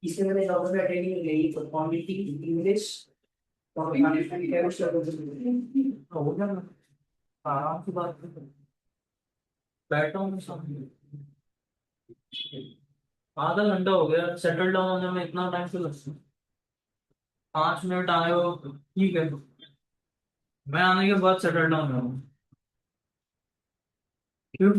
इसके मैंने geography attending गई तो पॉलिटिक्स इंग्लिश और हो गया ना। आराम से बात कर, बैठा हूँ सामने। आधा घंटा हो गया सेटल डाउन होने में, इतना टाइम क्यों लगता है? 5 मिनट आए हो ठीक है, मैं आने के बाद सेटल डाउन हो। क्यों?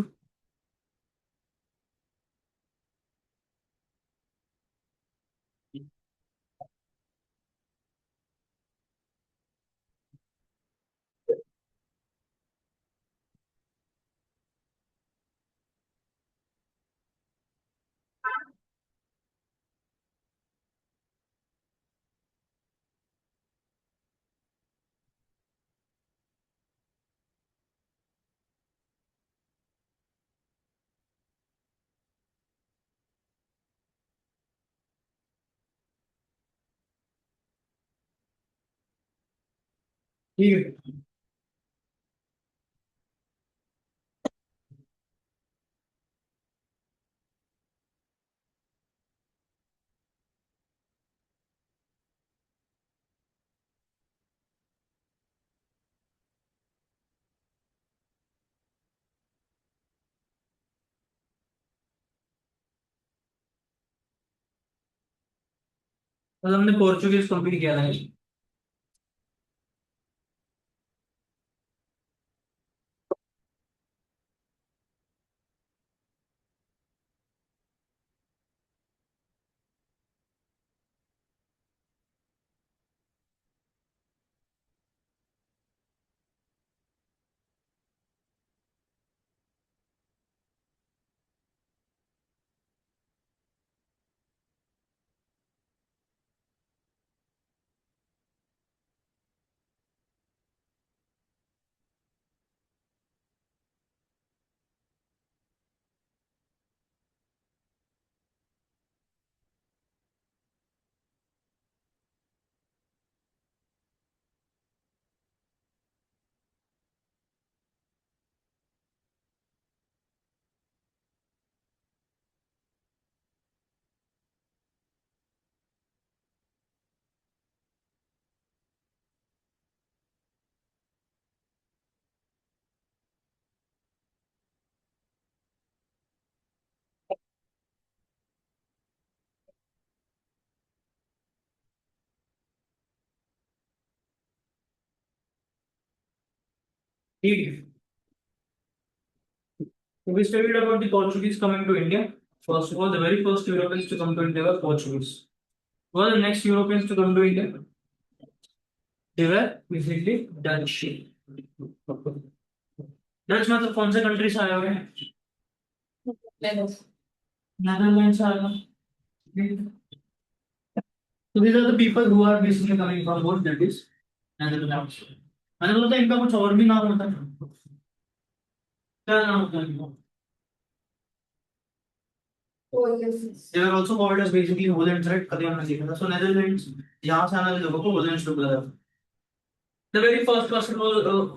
ठीक है तो हमने पोर्चुगीज कंप्लीट किया था। ठीक है, so we studied about the Portuguese coming to India. First of all, the very first Europeans to come to India were Portuguese. Who were the next Europeans to come to India? They were basically Dutch. Dutch मतलब कौन से country से आए हुए हैं? Netherland से आए हैं। So these are the people who are basically coming from both that is Netherlands. मैंने बोला था इनका कुछ और भी नाम होता है, क्या नाम होता है इनका? They were also called as basically Hollands, right? कभी हमने सीखा था। So Netherlands, यहाँ से आने वाले लोगों को Hollands लोग बोला जाता है। The very first person was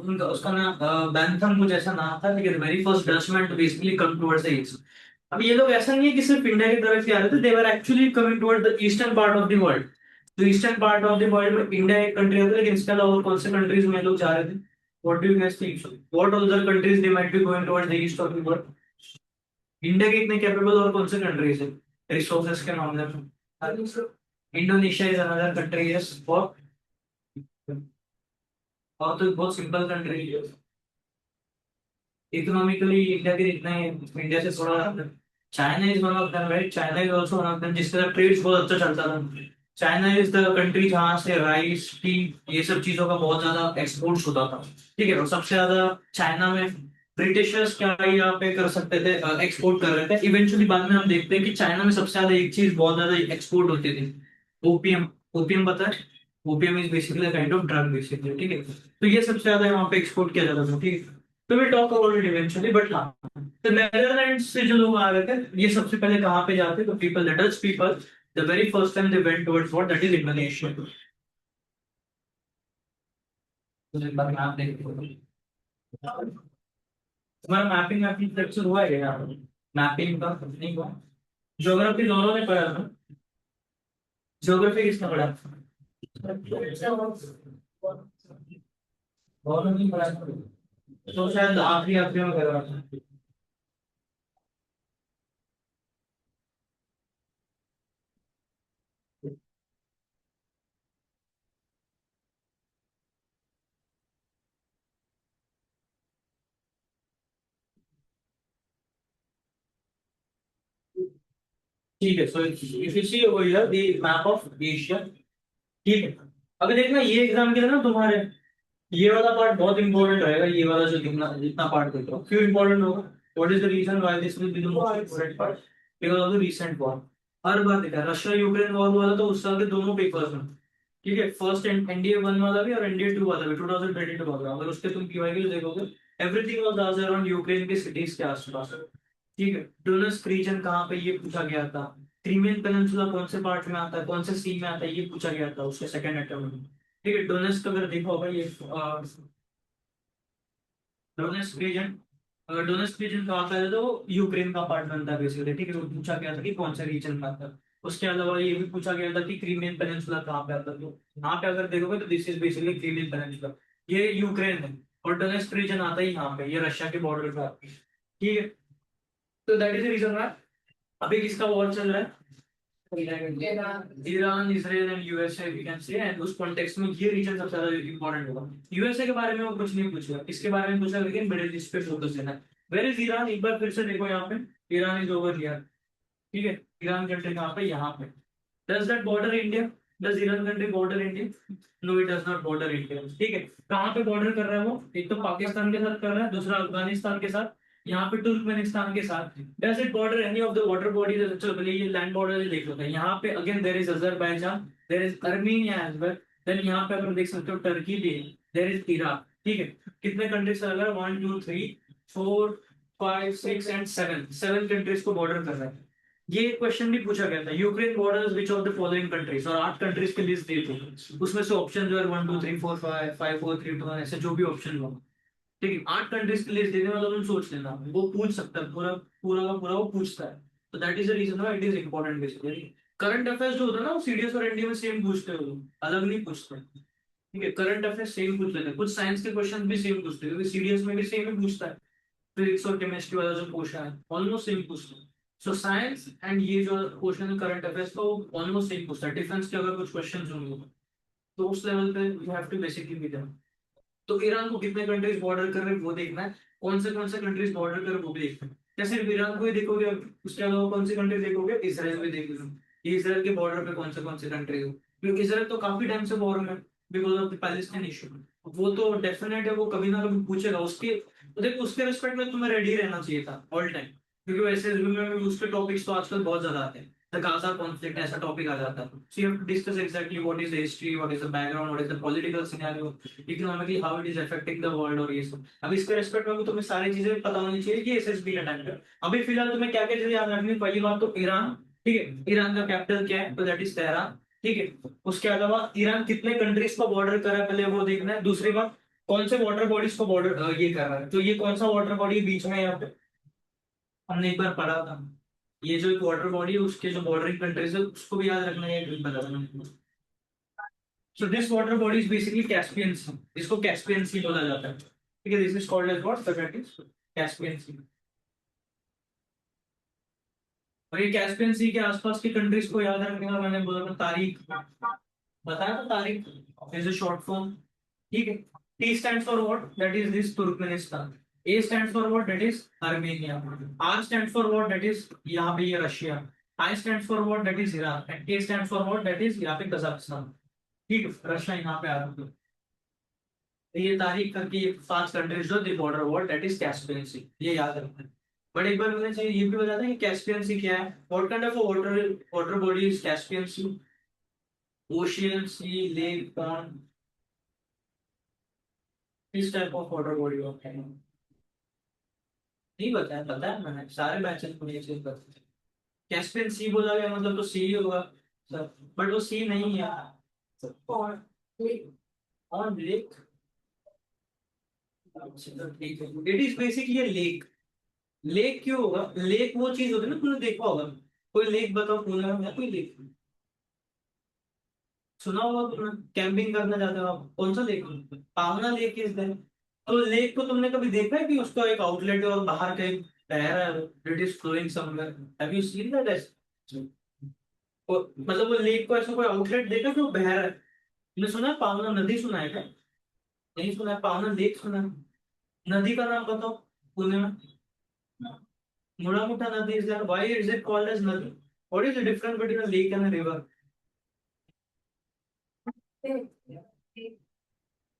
उनका उसका नाम बैंथम कुछ ऐसा नाम था, लेकिन the very first Dutchman to basically come towards the east. अब ये लोग ऐसा नहीं है कि सिर्फ इंडिया की तरफ से आ रहे थे, they were actually coming towards the eastern part of the world. तो eastern part of the world में इंडिया एक कंट्री होता है, लेकिन इसके अलावा और कौन से कंट्रीज में लोग जा रहे थे? What do you guys think? What other countries they might be going towards the east of the world? India के इतने कैपेबल और कौन से कंट्रीज है रिसोर्सेज के मामले में? Indonesia is another country, yes. और तो बहुत सिंपल कंट्री है, इकोनॉमिकली इंडिया के इतना ही, इंडिया से थोड़ा। China is one of them, right? China is also one of them, जिसका ट्रेड बहुत अच्छा चलता था। चाइना इज द कंट्री जहाँ से राइस टी ये सब चीजों का बहुत ज्यादा एक्सपोर्ट होता था। ठीक है, और सबसे ज्यादा चाइना में ब्रिटिशर्स क्या यहाँ पे कर सकते थे, एक्सपोर्ट कर रहे थे। इवेंचुअली बाद में हम देखते हैं कि चाइना में सबसे ज्यादा एक चीज बहुत ज्यादा एक्सपोर्ट होती थी, ओपीएम। ओपीएम पता है? OPM is basically kind of drug basically, ठीक है। तो ये सबसे ज्यादा वहाँ पे एक्सपोर्ट किया जाता था, ठीक है। तो will talk about it eventually, but हाँ, तो नेदरलैंड से जो लोग आ रहे थे, ये सबसे पहले कहाँ पे जाते? तो people, the Dutch people, the very first time they went towards what, that is Indonesia. तो एक बार मैप देखते हो, तुम्हारा मैपिंग मैपिंग फ्लेक्चर हुआ है यहाँ? मैपिंग का नहीं हुआ। ज्योग्राफी दोनों ने पढ़ा था। ज्योग्राफी किसने पढ़ा? दोनों ने पढ़ा था। तो शायद आखिरी आखिरी में कर रहा था। ठीक है, so if you see over here the map of Asia. ठीक है, अगर देखना ये एग्जाम के लिए ना तुम्हारे, ये वाला पार्ट बहुत इंपॉर्टेंट रहेगा। ये वाला जो जितना जितना पार्ट देख रहा हूँ, क्यों इंपॉर्टेंट होगा? What is the reason why this will be the most important part? Because of the recent war. हर बार देखा, रशिया यूक्रेन वॉर वाला तो उस साल के दोनों पेपर्स में। ठीक है, फर्स्ट एनडीए वन वाला भी और एनडीए टू वाला भी 2022 वाला, अगर उसके तुम पीवाई देखोगे, everything was asked around Ukraine के सिटीज के आसपास। ठीक है, डोनेट्स्क रीजन कहाँ पे, ये पूछा गया था। क्रीमियन पेनिनसुला कौन से पार्ट में आता है, कौन से सी में आता है, ये पूछा गया था उसके सेकंड अटेम्प्ट में। ठीक है, डोनेट्स्क अगर देखा होगा ये डोनेट्स्क रीजन, अगर डोनेट्स्क रीजन कहाँ पे है तो वो यूक्रेन का पार्ट बनता है बेसिकली। ठीक है, वो पूछा गया था कि कौन से रीजन में आता है। उसके अलावा ये भी पूछा गया था कि क्रीमियन पेनिनसुला कहाँ पे आता है, तो यहाँ पे अगर देखोगे तो this is basically Crimean peninsula, ये यूक्रेन है। और डोनेट्स्क रीजन आता है यहाँ पे, ये रशिया के बॉर्डर पे आता है। ठीक है, तो दैट इज द रीजन। अभी किसका वॉर चल रहा है? Iran, Israel and USA we can say, and उस कॉन्टेक्स्ट में ये रीजन सबसे ज्यादा इंपॉर्टेंट होगा। यूएसए के बारे में वो कुछ नहीं पूछेगा, इसके बारे में पूछा, लेकिन मिडिल ईस्ट पे फोकस देना है। वेयर इज ईरान, एक बार फिर से देखो यहाँ पे, ईरान इज ओवर हियर। ठीक है, ईरान कंट्री कहाँ पे, यहाँ पे। Does that border India? Does Iran country border India? No, it does not border India. ठीक है, कहाँ पे बॉर्डर कर रहा है वो? एक तो पाकिस्तान के साथ कर रहा है, दूसरा अफगानिस्तान के साथ, यहाँ पे तुर्कमेनिस्तान के साथ। Does it border any of the water bodies? चलो पहले ये लैंड बॉर्डर देख लेते हैं। यहाँ पे again there is Azerbaijan, there is Armenia as well. Then यहाँ पे अगर देख सकते हो टर्की भी है, देयर इज इराक। ठीक है, कितने कंट्रीज से लग रहा है? 1 2 3 4 5 6 एंड 7, 7 कंट्रीज को बॉर्डर कर रहा है। ये क्वेश्चन भी पूछा गया था, Ukraine borders which of the following countries, और 8 कंट्रीज की लिस्ट दी थी। उसमें से ऑप्शन जो है 1 2 3 4 5 5 4 3 2 ऐसे जो भी ऑप्शन हो। ठीक है, 8 कंट्रीज की लिस्ट देने मतलब तुम सोच लेना, वो पूछ सकता है, पूरा पूरा का पूरा वो पूछता है। तो that is the reason why it is important basically. Current affairs जो होता है ना, वो सीडीएस और एनडीए में सेम पूछते हो, अलग नहीं पूछते। ठीक है, करंट अफेयर्स सेम पूछ लेते हैं, कुछ साइंस के क्वेश्चन भी सेम पूछते हैं, क्योंकि सीडीएस में भी सेम ही पूछता है। फिजिक्स और केमिस्ट्री वाला जो क्वेश्चन है ऑलमोस्ट सेम पूछता है। सो साइंस एंड ये जो क्वेश्चन है करंट अफेयर्स का, वो ऑलमोस्ट सेम पूछता है। डिफेंस के अगर कुछ क्वेश्चन होंगे तो उस लेवल पे you have to basically be there. तो ईरान को कितने कंट्रीज बॉर्डर कर रहे हैं वो देखना है, कौन से कंट्रीज बॉर्डर कर रहे हैं वो भी देखना है। क्या सिर्फ ईरान को ही देखोगे? उसके अलावा कौन सी कंट्री देखोगे? इसराइल भी देखोगे, इसराइल के बॉर्डर पे कौन से कंट्री हो, क्योंकि इसराइल तो काफी टाइम से वॉर में, because of the Palestine issue. वो तो डेफिनेट है, वो कभी ना कभी पूछेगा उसके। तो देखो, उसके रिस्पेक्ट में तुम्हें रेडी रहना चाहिए था ऑल टाइम, क्योंकि वैसे में उसके टॉपिक्स तो आजकल बहुत ज्यादा आते हैं। द गाजा कॉन्फ्लिक्ट ऐसा टॉपिक आ जाता है, so you have to discuss exactly what is the history, what is the background, what is the political scenario, economically how it is affecting the world, और ये सब। अब इसके रिस्पेक्ट में भी तुम्हें सारी चीजें पता होनी चाहिए कि एसएसबी का टाइम पे। अभी फिलहाल तुम्हें क्या क्या चीजें याद रखनी है? पहली बात तो ईरान। ठीक है, ईरान का कैपिटल क्या है? तो दैट इज तेहरान। ठीक है, उसके अलावा ईरान कितने कंट्रीज को बॉर्डर कर रहा है पहले वो देखना है। दूसरी बात, कौन से वाटर बॉडीज को बॉर्डर ये कर रहा है, तो ये कौन सा वाटर बॉडी बीच में है यहाँ पे, हमने एक बार पढ़ा था। ये जो एक वाटर बॉडी है उसके जो बॉर्डरिंग कंट्रीज है उसको भी याद रखना है, बता देना। So this water body is basically Caspian Sea, इसको कैस्पियन सी बोला जाता है। ठीक है, this is called as what, that is Caspian Sea. और ये कैस्पियन सी के आसपास की कंट्रीज को याद रखने का मैंने बोला था, तारीख बताया था, तारीख इज अ शॉर्ट फॉर्म। ठीक है, T stands for what, that is this Turkmenistan. A stands for what, that is Armenia. R stands for what, that is यहाँ पे ये Russia. I stands for what, that is Iran. And K stands for what, that is यहाँ पे Kazakhstan. ठीक है, Russia यहाँ पे आ रहा है। तो ये तारीख करके ये 5 कंट्रीज जो the border wall, that is Caspian Sea, ये याद रखना है। बट एक बार मुझे चाहिए ये भी बताना है कि कैस्पियन सी क्या है, what kind of water water body is Caspian Sea? Ocean sea, lake, pond, किस टाइप ऑफ वाटर बॉडी होता है? नहीं बताया, पता है मैंने सारे मैचेस में ये चीज पता है। कैस्पियन सी बोला गया मतलब तो सी ही होगा सर, बट वो सी नहीं है। Pond, lake, pond, lake, it is basically lake. Lake क्यों होगा? लेक वो चीज होती है ना, तुमने देखा होगा। कोई लेक बताओ पुणे में है कोई लेक? सुना होगा तुमने, कैंपिंग करने जाते हो आप, कौन सा लेक? पावना लेक इज देयर। तो लेक को तुमने कभी देखा है कि उसका एक आउटलेट है और बाहर कहीं बह रहा है, it is flowing somewhere? Have you seen that? मतलब वो लेक को ऐसा कोई आउटलेट देखा कि वो बह रहा है? तुमने सुना है पावना नदी, सुना है क्या? नहीं सुना है, पावना लेक सुना है? नदी का नाम बताओ पुणे में। मुड़ामुठा नदी is there, why is it called as नदी? What is the difference between a lake and a river?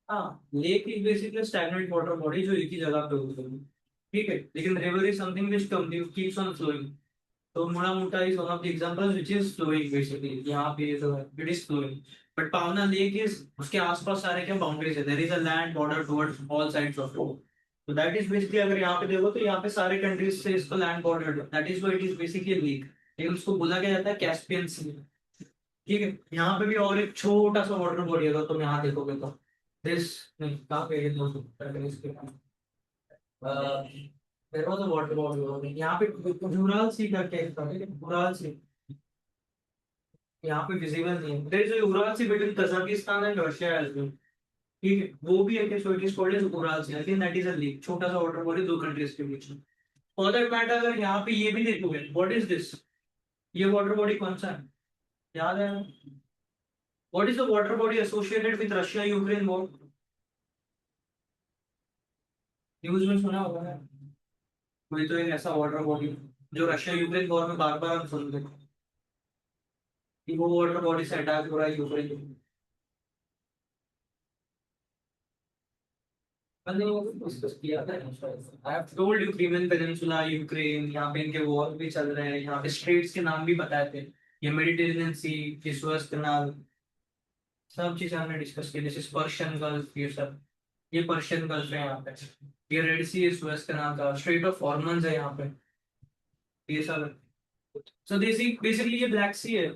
हाँ, lake is basically stagnant water body जो एक ही जगह पे होती है, ठीक है। लेकिन river is something which keeps on flowing. तो Mula Mutha is one of the examples which is flowing basically, यहाँ पे जो है it is flowing. But Pavana lake is, उसके आसपास सारे क्या बाउंड्रीज है, there is a land border towards all sides of it. तो दैट इज बेसिकली, अगर यहाँ पे देखो तो यहाँ पे सारे कंट्रीज से इसको land border, that is why it is basically lake. लेकिन उसको बोला क्या जाता है, कैस्पियन सी। ठीक है। यहाँ पे भी और एक छोटा सा वाटर बॉडी है, अगर तुम यहाँ देखोगे तो दिस, नहीं कहाँ पे है दोस्तों, there was a water body यहाँ पे, जुराल सी करके है, जुराल सी। यहाँ पे विजिबल नहीं है, there is a Ural Sea between Kazakhstan and Russia as well. ठीक है, वो भी है, so it is called as Ural Sea, I think that is a lake, छोटा सा वाटर बॉडी दो कंट्रीज के बीच में। फॉर दैट मैटर, अगर यहाँ पे ये भी देखोगे, व्हाट इज दिस, ये वाटर बॉडी कौन सा है, याद है? What is the water body associated with Russia Ukraine war? News में सुना होगा ना, कोई तो एक ऐसा वाटर बॉडी जो रशिया यूक्रेन वॉर में बार बार हम सुन रहे हैं कि वो वाटर बॉडी से अटैक हो रहा है यूक्रेन। मैंने वो डिस्कस किया था, I have told you, Crimean peninsula Ukraine, यहाँ पे इनके वॉर भी चल रहे हैं, यहाँ पे स्ट्रेट्स के नाम भी बताए थे, ये मेडिटेरेनियन सी, ये सुएज कनाल, सब चीजें हमने डिस्कस की, जैसे पर्शियन गल्फ, ये सब, ये पर्शियन गल्फ है यहाँ पे, ये रेड सी है सुएज कनाल का, स्ट्रेट ऑफ हॉर्मन्स है यहाँ पे, ये सब। सो बेसिकली ये ब्लैक सी है,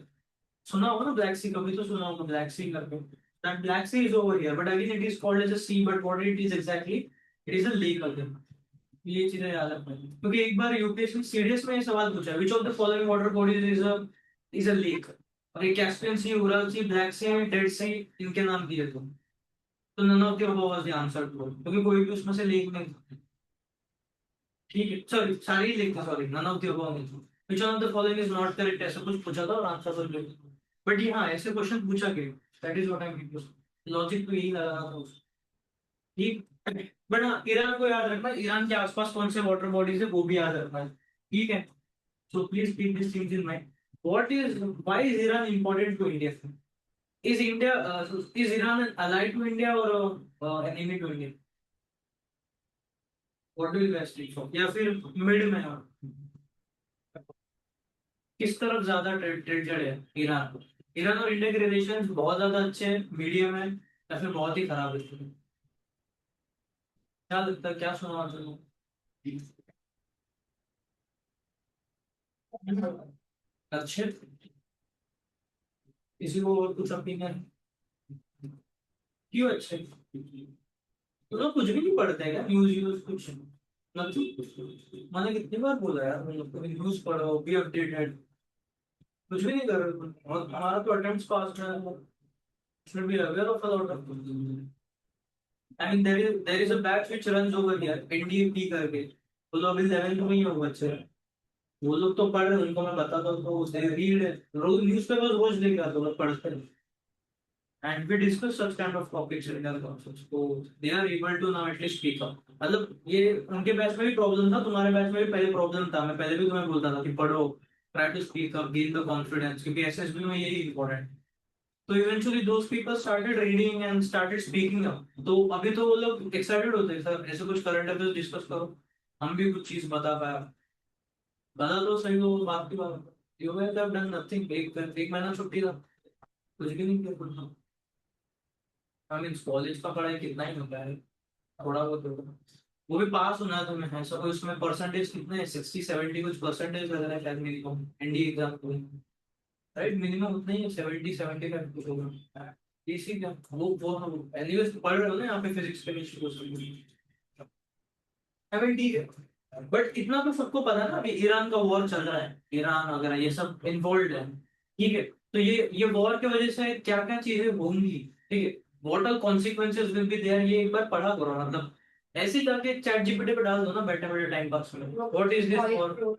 सुना होगा ना ब्लैक सी, कभी तो सुना होगा ब्लैक सी करके। That Black Sea is over here, but again it is called as a sea, but what it is exactly, it is a lake again. ये चीजें याद रखना है। क्योंकि एक बार यूपीएससी सीडीएस में ये सवाल पूछा है, which of the following water bodies is a lake, और ये Caspian Sea, Ural Sea, Black Sea, Dead Sea, इनके नाम दिए थे। तो none of the above was the answer too, क्योंकि कोई भी उसमें से लेक नहीं था। ठीक है, सॉरी सारी ही लेक था, sorry none of the above नहीं था। Which of the following is not correct, ऐसा कुछ पूछा था और आंसर तो लेक। बट ये हाँ, ऐसे क्वेश्चन पूछा गया, that is what I mean, logic तो यही लगा था उसका। ठीक। बट हाँ, ईरान को याद रखना, ईरान के आसपास कौन से वाटर बॉडीज है वो भी याद रखना है। ठीक है। So please keep these things in mind. Why is Iran important to India? Is Iran an ally to India or an enemy to India? What do you guys think so? या फिर मिड में हो? किस तरफ ज्यादा traded है Iran? Iran और India के रिलेशन बहुत ज्यादा अच्छे हैं, मीडियम है, या फिर बहुत ही खराब है? क्या लगता है, क्या सुना आपने? अच्छे, किसी को और कुछ ओपिनियन? क्यों अच्छे? तो लोग कुछ भी नहीं पढ़ते हैं, न्यूज यूज कुछ नथिंग। मैंने कितनी बार बोला यार, मतलब कभी न्यूज पढ़ो, बी अपडेटेड, कुछ भी नहीं कर रहे तुम। और हमारा तो अटेम्प्ट्स पास में है, should be aware of a lot of things. I mean there is a batch which runs over here, NDP करके, वो लोग अभी 11th में ही हो बच्चे, वो लोग तो पढ़ रहे हैं, उनको मैं बताता हूँ तो they read रोज न्यूज़पेपर रोज लेके आते हैं, लोग पढ़ते हैं। And we discuss such kind of topics in their conference, so they are able to now at least speak up। मतलब ये उनके बैच में भी प्रॉब्लम था, तुम्हारे बैच में भी पहले प्रॉब्लम था, मैं पहले भी तुम्हें बोलता था कि पढ़ो, try to speak up, gain the confidence, क्योंकि एसएसबी में यही इंपॉर्टेंट। तो eventually those people started reading and started speaking up, तो अभी तो वो लोग एक्साइटेड होते हैं, सर ऐसे कुछ करंट अफेयर्स डिस्कस करो, हम भी कुछ चीज बता पाया। बता दो सही, तो बात की बात। यू हैव डन नथिंग, एक महीना छुट्टी था, कुछ भी नहीं किया। आई मीन कॉलेज का पढ़ाई कितना ही होता है, थोड़ा बहुत होगा। वो भी पास होना है तुम्हें, ऐसा कोई उसमें परसेंटेज कितने, 60 70 कुछ परसेंटेज लग रहा है शायद मेरी को एनडीए एग्जाम को, राइट? मिनिमम उतना ही है, 70 75 कुछ होगा। इसी का वो हम एनीवेज पढ़ रहे हो ना यहाँ पे, फिजिक्स केमिस्ट्री को सब। आई मीन ठीक है, बट इतना तो सबको पता है ना, अभी ईरान का वॉर चल रहा है, ईरान वगैरह ये सब इन्वॉल्व है, ठीक है। तो ये वॉर की वजह से क्या क्या चीजें होंगी, ठीक है, what are consequences will be there, ये एक बार पढ़ा करो, मतलब ऐसे ही जाके चैट जीपीटी पे डाल दो ना बैठे बैठे टाइम पास में, what is this war,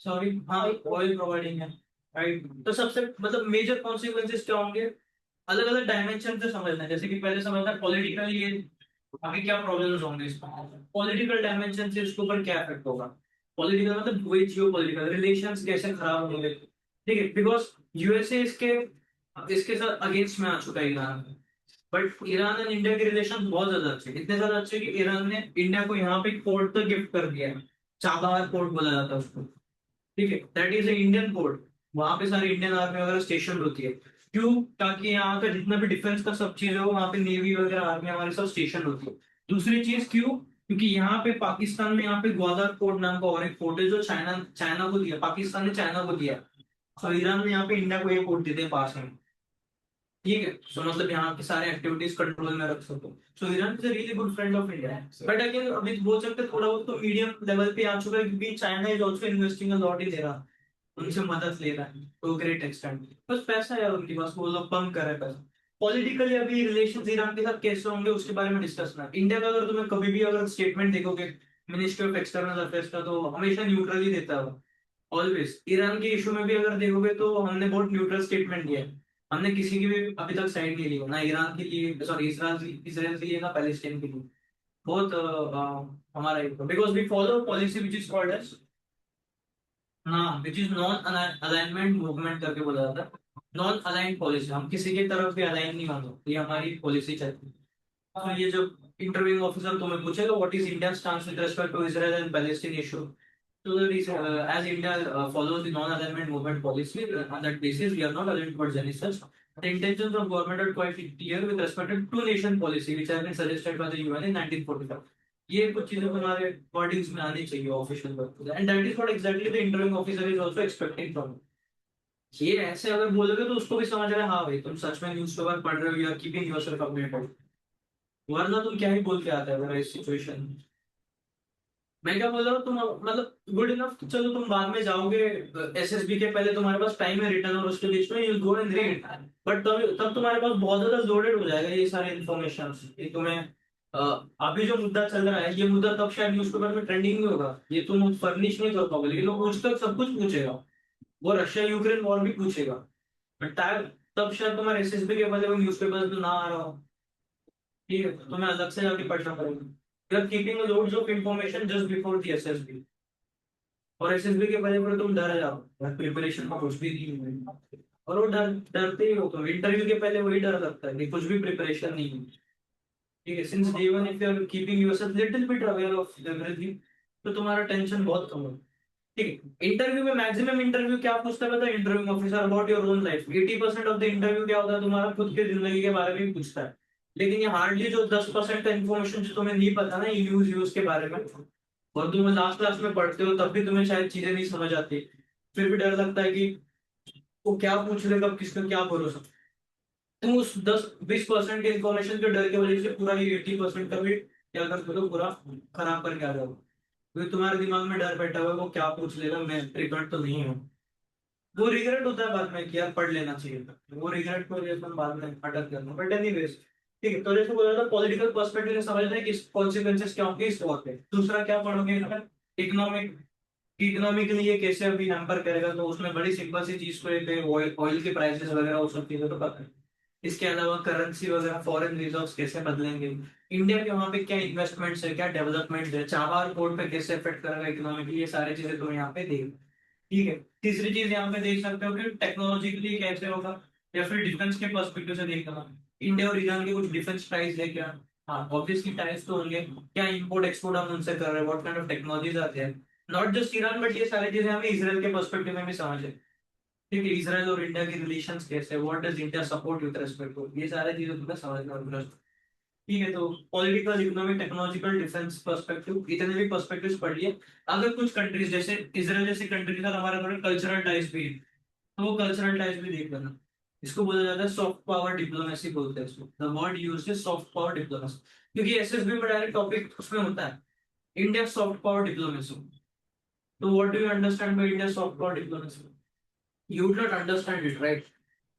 sorry हाँ, ऑयल प्रोवाइडिंग है, राइट। तो सबसे मतलब मेजर कॉन्सिक्वेंसेज क्या होंगे, अलग अलग डायमेंशन से समझना है, जैसे कि पहले समझना पॉलिटिकली ये आगे क्या प्रॉब्लम्स होंगे इसमें, पॉलिटिकल डायमेंशन से इसके ऊपर क्या इफेक्ट होगा, पॉलिटिकल मतलब वही जियो पॉलिटिकल रिलेशंस कैसे खराब होंगे, ठीक है, बिकॉज यूएसए इसके इसके साथ अगेंस्ट में आ चुका है Iran, but Iran and India के रिलेशन बहुत ज्यादा अच्छे हैं, इतने ज्यादा अच्छे कि ईरान ने इंडिया को यहाँ पे पोर्ट तक गिफ्ट कर दिया है, चाबहार पोर्ट बोला जाता है उसको, ठीक है, that is a Indian port, वहां पे सारी इंडियन आर्मी वगैरह स्टेशन होती है, क्यों, ताकि यहाँ का जितना भी डिफेंस का सब चीज है वो वहाँ पे नेवी वगैरह आर्मी हमारे सब स्टेशन होती है। दूसरी चीज क्यों, क्योंकि यहाँ पे पाकिस्तान में यहाँ पे ग्वादर पोर्ट नाम का और एक पोर्ट है जो चाइना चाइना को दिया, पाकिस्तान ने चाइना को दिया, तो ईरान ने यहाँ पे इंडिया को ये पोर्ट देते हैं पास में, ठीक है, तो मतलब यहाँ की सारे एक्टिविटीज कंट्रोल में रख सको, so Iran is a really good friend of India, but again अभी बोल सकते हैं थोड़ा बहुत तो मीडियम लेवल पे आ चुका है, क्योंकि China is also investing a lot in Iran, उनसे मदद ले रहा है तो ग्रेट एक्सटेंट, बस पैसा है उनके पास, वो लोग पंप कर रहे हैं पैसा। पॉलिटिकली अभी रिलेशन ईरान के साथ कैसे होंगे उसके बारे में डिस्कस ना, इंडिया का अगर तुम्हें कभी भी अगर स्टेटमेंट देखोगे मिनिस्ट्री ऑफ एक्सटर्नल अफेयर्स का, तो हमेशा न्यूट्रल ही देता है, ऑलवेज। ईरान के इशू में भी अगर देखोगे तो हमने बहुत न्यूट्रल स्टेटमेंट दिया है, हमने किसी की भी अभी तक साइड नहीं ली, ना ईरान के लिए, सॉरी इसराइल इसराइल के लिए, ना पैलेस्टाइन के लिए, बहुत हमारा because we follow policy which is called as, हाँ, which is non alignment movement करके बोला जाता है, नॉन अलाइन पॉलिसी, हम किसी की तरफ भी अलाइन नहीं होंगे, ये हमारी पॉलिसी चलती है। तो ये जब इंटरव्यूइंग ऑफिसर तुम्हें पूछेगा what is India stance with respect to Israel and Palestine issue, so as India follows the non-alignment movement policy, on that basis we are not aligned towards any such. The intentions of government are quite clear with respect to two-nation policy, which has been suggested by the UN in 1945. ये कुछ चीजें हमारे wordings में आनी चाहिए official word, and that is what exactly the interviewing officer is also expecting from, ये ऐसे अगर बोलोगे तो उसको भी समझ रहा है हाँ भाई तुम सच में न्यूज़पेपर पढ़ रहे हो, या कीपिंग योरसेल्फ अपडेटेड, वरना तुम क्या ही बोल के आते हो अगर इस सिचुएशन में। मैं क्या बोल रहा हूँ, तुम मतलब गुड इनफ, चलो तुम बाद में जाओगे एसएसबी के, पहले तुम्हारे पास टाइम है रिटर्न और उसके बीच में you go and read, but तब तब तुम्हारे पास बहुत ज्यादा लोडेड हो जाएगा ये सारे इन्फॉर्मेशन, ये तुम्हें अ, अभी जो मुद्दा चल रहा है ये मुद्दा तब शायद न्यूज़पेपर में ट्रेंडिंग नहीं होगा, ये तुम फर्निश नहीं कर पाओगे, लेकिन वो पूछ तक सब कुछ पूछेगा, वो रशिया यूक्रेन वॉर भी पूछेगा, बट तब शायद तुम्हारे एसएसबी के पहले वो न्यूज़पेपर में ना आ रहा हो, ठीक है, तो तुम्हें अलग से जाके पढ़ना पड़ेगा, you are keeping loads of information just before the SSB, और एसएसबी के पहले पर तुम डर जाओ, प्रिपरेशन में कुछ भी नहीं हुई, और वो डरते ही हो, तो इंटरव्यू के पहले वही डर लगता है कि कुछ भी प्रिपरेशन नहीं है, ठीक है, since day one if you are keeping yourself little bit aware of everything, तो तुम्हारा टेंशन बहुत कम होगा, ठीक है। इंटरव्यू में मैक्सिमम इंटरव्यू क्या पूछता है पता है, interview officer about your own life, 80% of the interview क्या होता है, तुम्हारा खुद के जिंदगी के बारे में ही पूछता है, लेकिन ये हार्डली जो 10% का इन्फॉर्मेशन जो तुम्हें नहीं पता ना यूज यूज के बारे में, और तुम लास्ट क्लास में पढ़ते हो तब भी तुम्हें शायद चीजें नहीं समझ आती, फिर भी डर लगता है कि वो क्या पूछ लेगा, किसका क्या भरोसा, तुम उस 10-20% के इन्फॉर्मेशन के डर की वजह से पूरा ये 80% का भी क्या करते हो, पूरा खराब करके आ जाओ, क्योंकि तुम्हारे दिमाग में डर बैठा हुआ है वो क्या पूछ लेगा, मैं प्रिपेयर्ड तो नहीं हूँ, वो रिग्रेट होता है बाद में कि यार पढ़ लेना चाहिए था, वो रिग्रेट को वजह से हम बाद में अटक करना, बट एनीवेज, ठीक है, तो जैसे बोला था पॉलिटिकल पर्सपेक्टिव से समझना है कि कॉन्सिक्वेंसेस क्या होंगे इस वॉर पे, दूसरा क्या पढ़ोगे, इकोनॉमिक, इकोनॉमी के लिए कैसे अभी हैम्पर करेगा, तो उसमें बड़ी सिंपल सी चीज को एक ऑयल के प्राइसेस वगैरह वो सब चीजें तो पता है, इसके अलावा करेंसी वगैरह फॉरेन रिजर्व्स कैसे बदलेंगे, इंडिया के वहां पे क्या इन्वेस्टमेंट्स है, क्या डेवलपमेंट है, चाबहार पोर्ट पे कैसे इफेक्ट करेगा इकोनॉमिकली, ये सारी चीजें तुम यहाँ पे देख, ठीक है। तीसरी चीज यहाँ पे देख सकते हो कि टेक्नोलॉजी के लिए कैसे होगा, या फिर डिफेंस के पर्सपेक्टिव से देखना, इंडिया और ईरान के कुछ डिफेंस टाइज है क्या, हाँ ऑब्वियसली टाइज तो होंगे, क्या इंपोर्ट एक्सपोर्ट हम उनसे कर रहे हैं, व्हाट काइंड ऑफ टेक्नोलॉजीज आते हैं, नॉट जस्ट ईरान बट ये सारी चीजें हमें इसराइल के पर्सपेक्टिव में भी समझे, ठीक है, इसराइल और इंडिया के रिलेशंस कैसे, what does India support with respect to, ये सारी चीजें तुम्हें समझना होगा, ठीक है। तो political economic technological defence perspective, इतने भी पर्सपेक्टिव्स पढ़ लिए, अगर कुछ कंट्रीज जैसे इसराइल जैसी कंट्री के साथ हमारा थोड़ा कल्चरल टाइज भी है, तो वो कल्चरल टाइज भी देख लेना, इसको बोला जाता है सॉफ्ट पावर डिप्लोमेसी बोलते हैं इसको, the word used is soft power diplomacy, क्योंकि एसएसबी में डायरेक्ट टॉपिक उसमें होता है, इंडिया सॉफ्ट पावर डिप्लोमेसी। तो what do you understand by India soft power diplomacy? You would not understand it, right?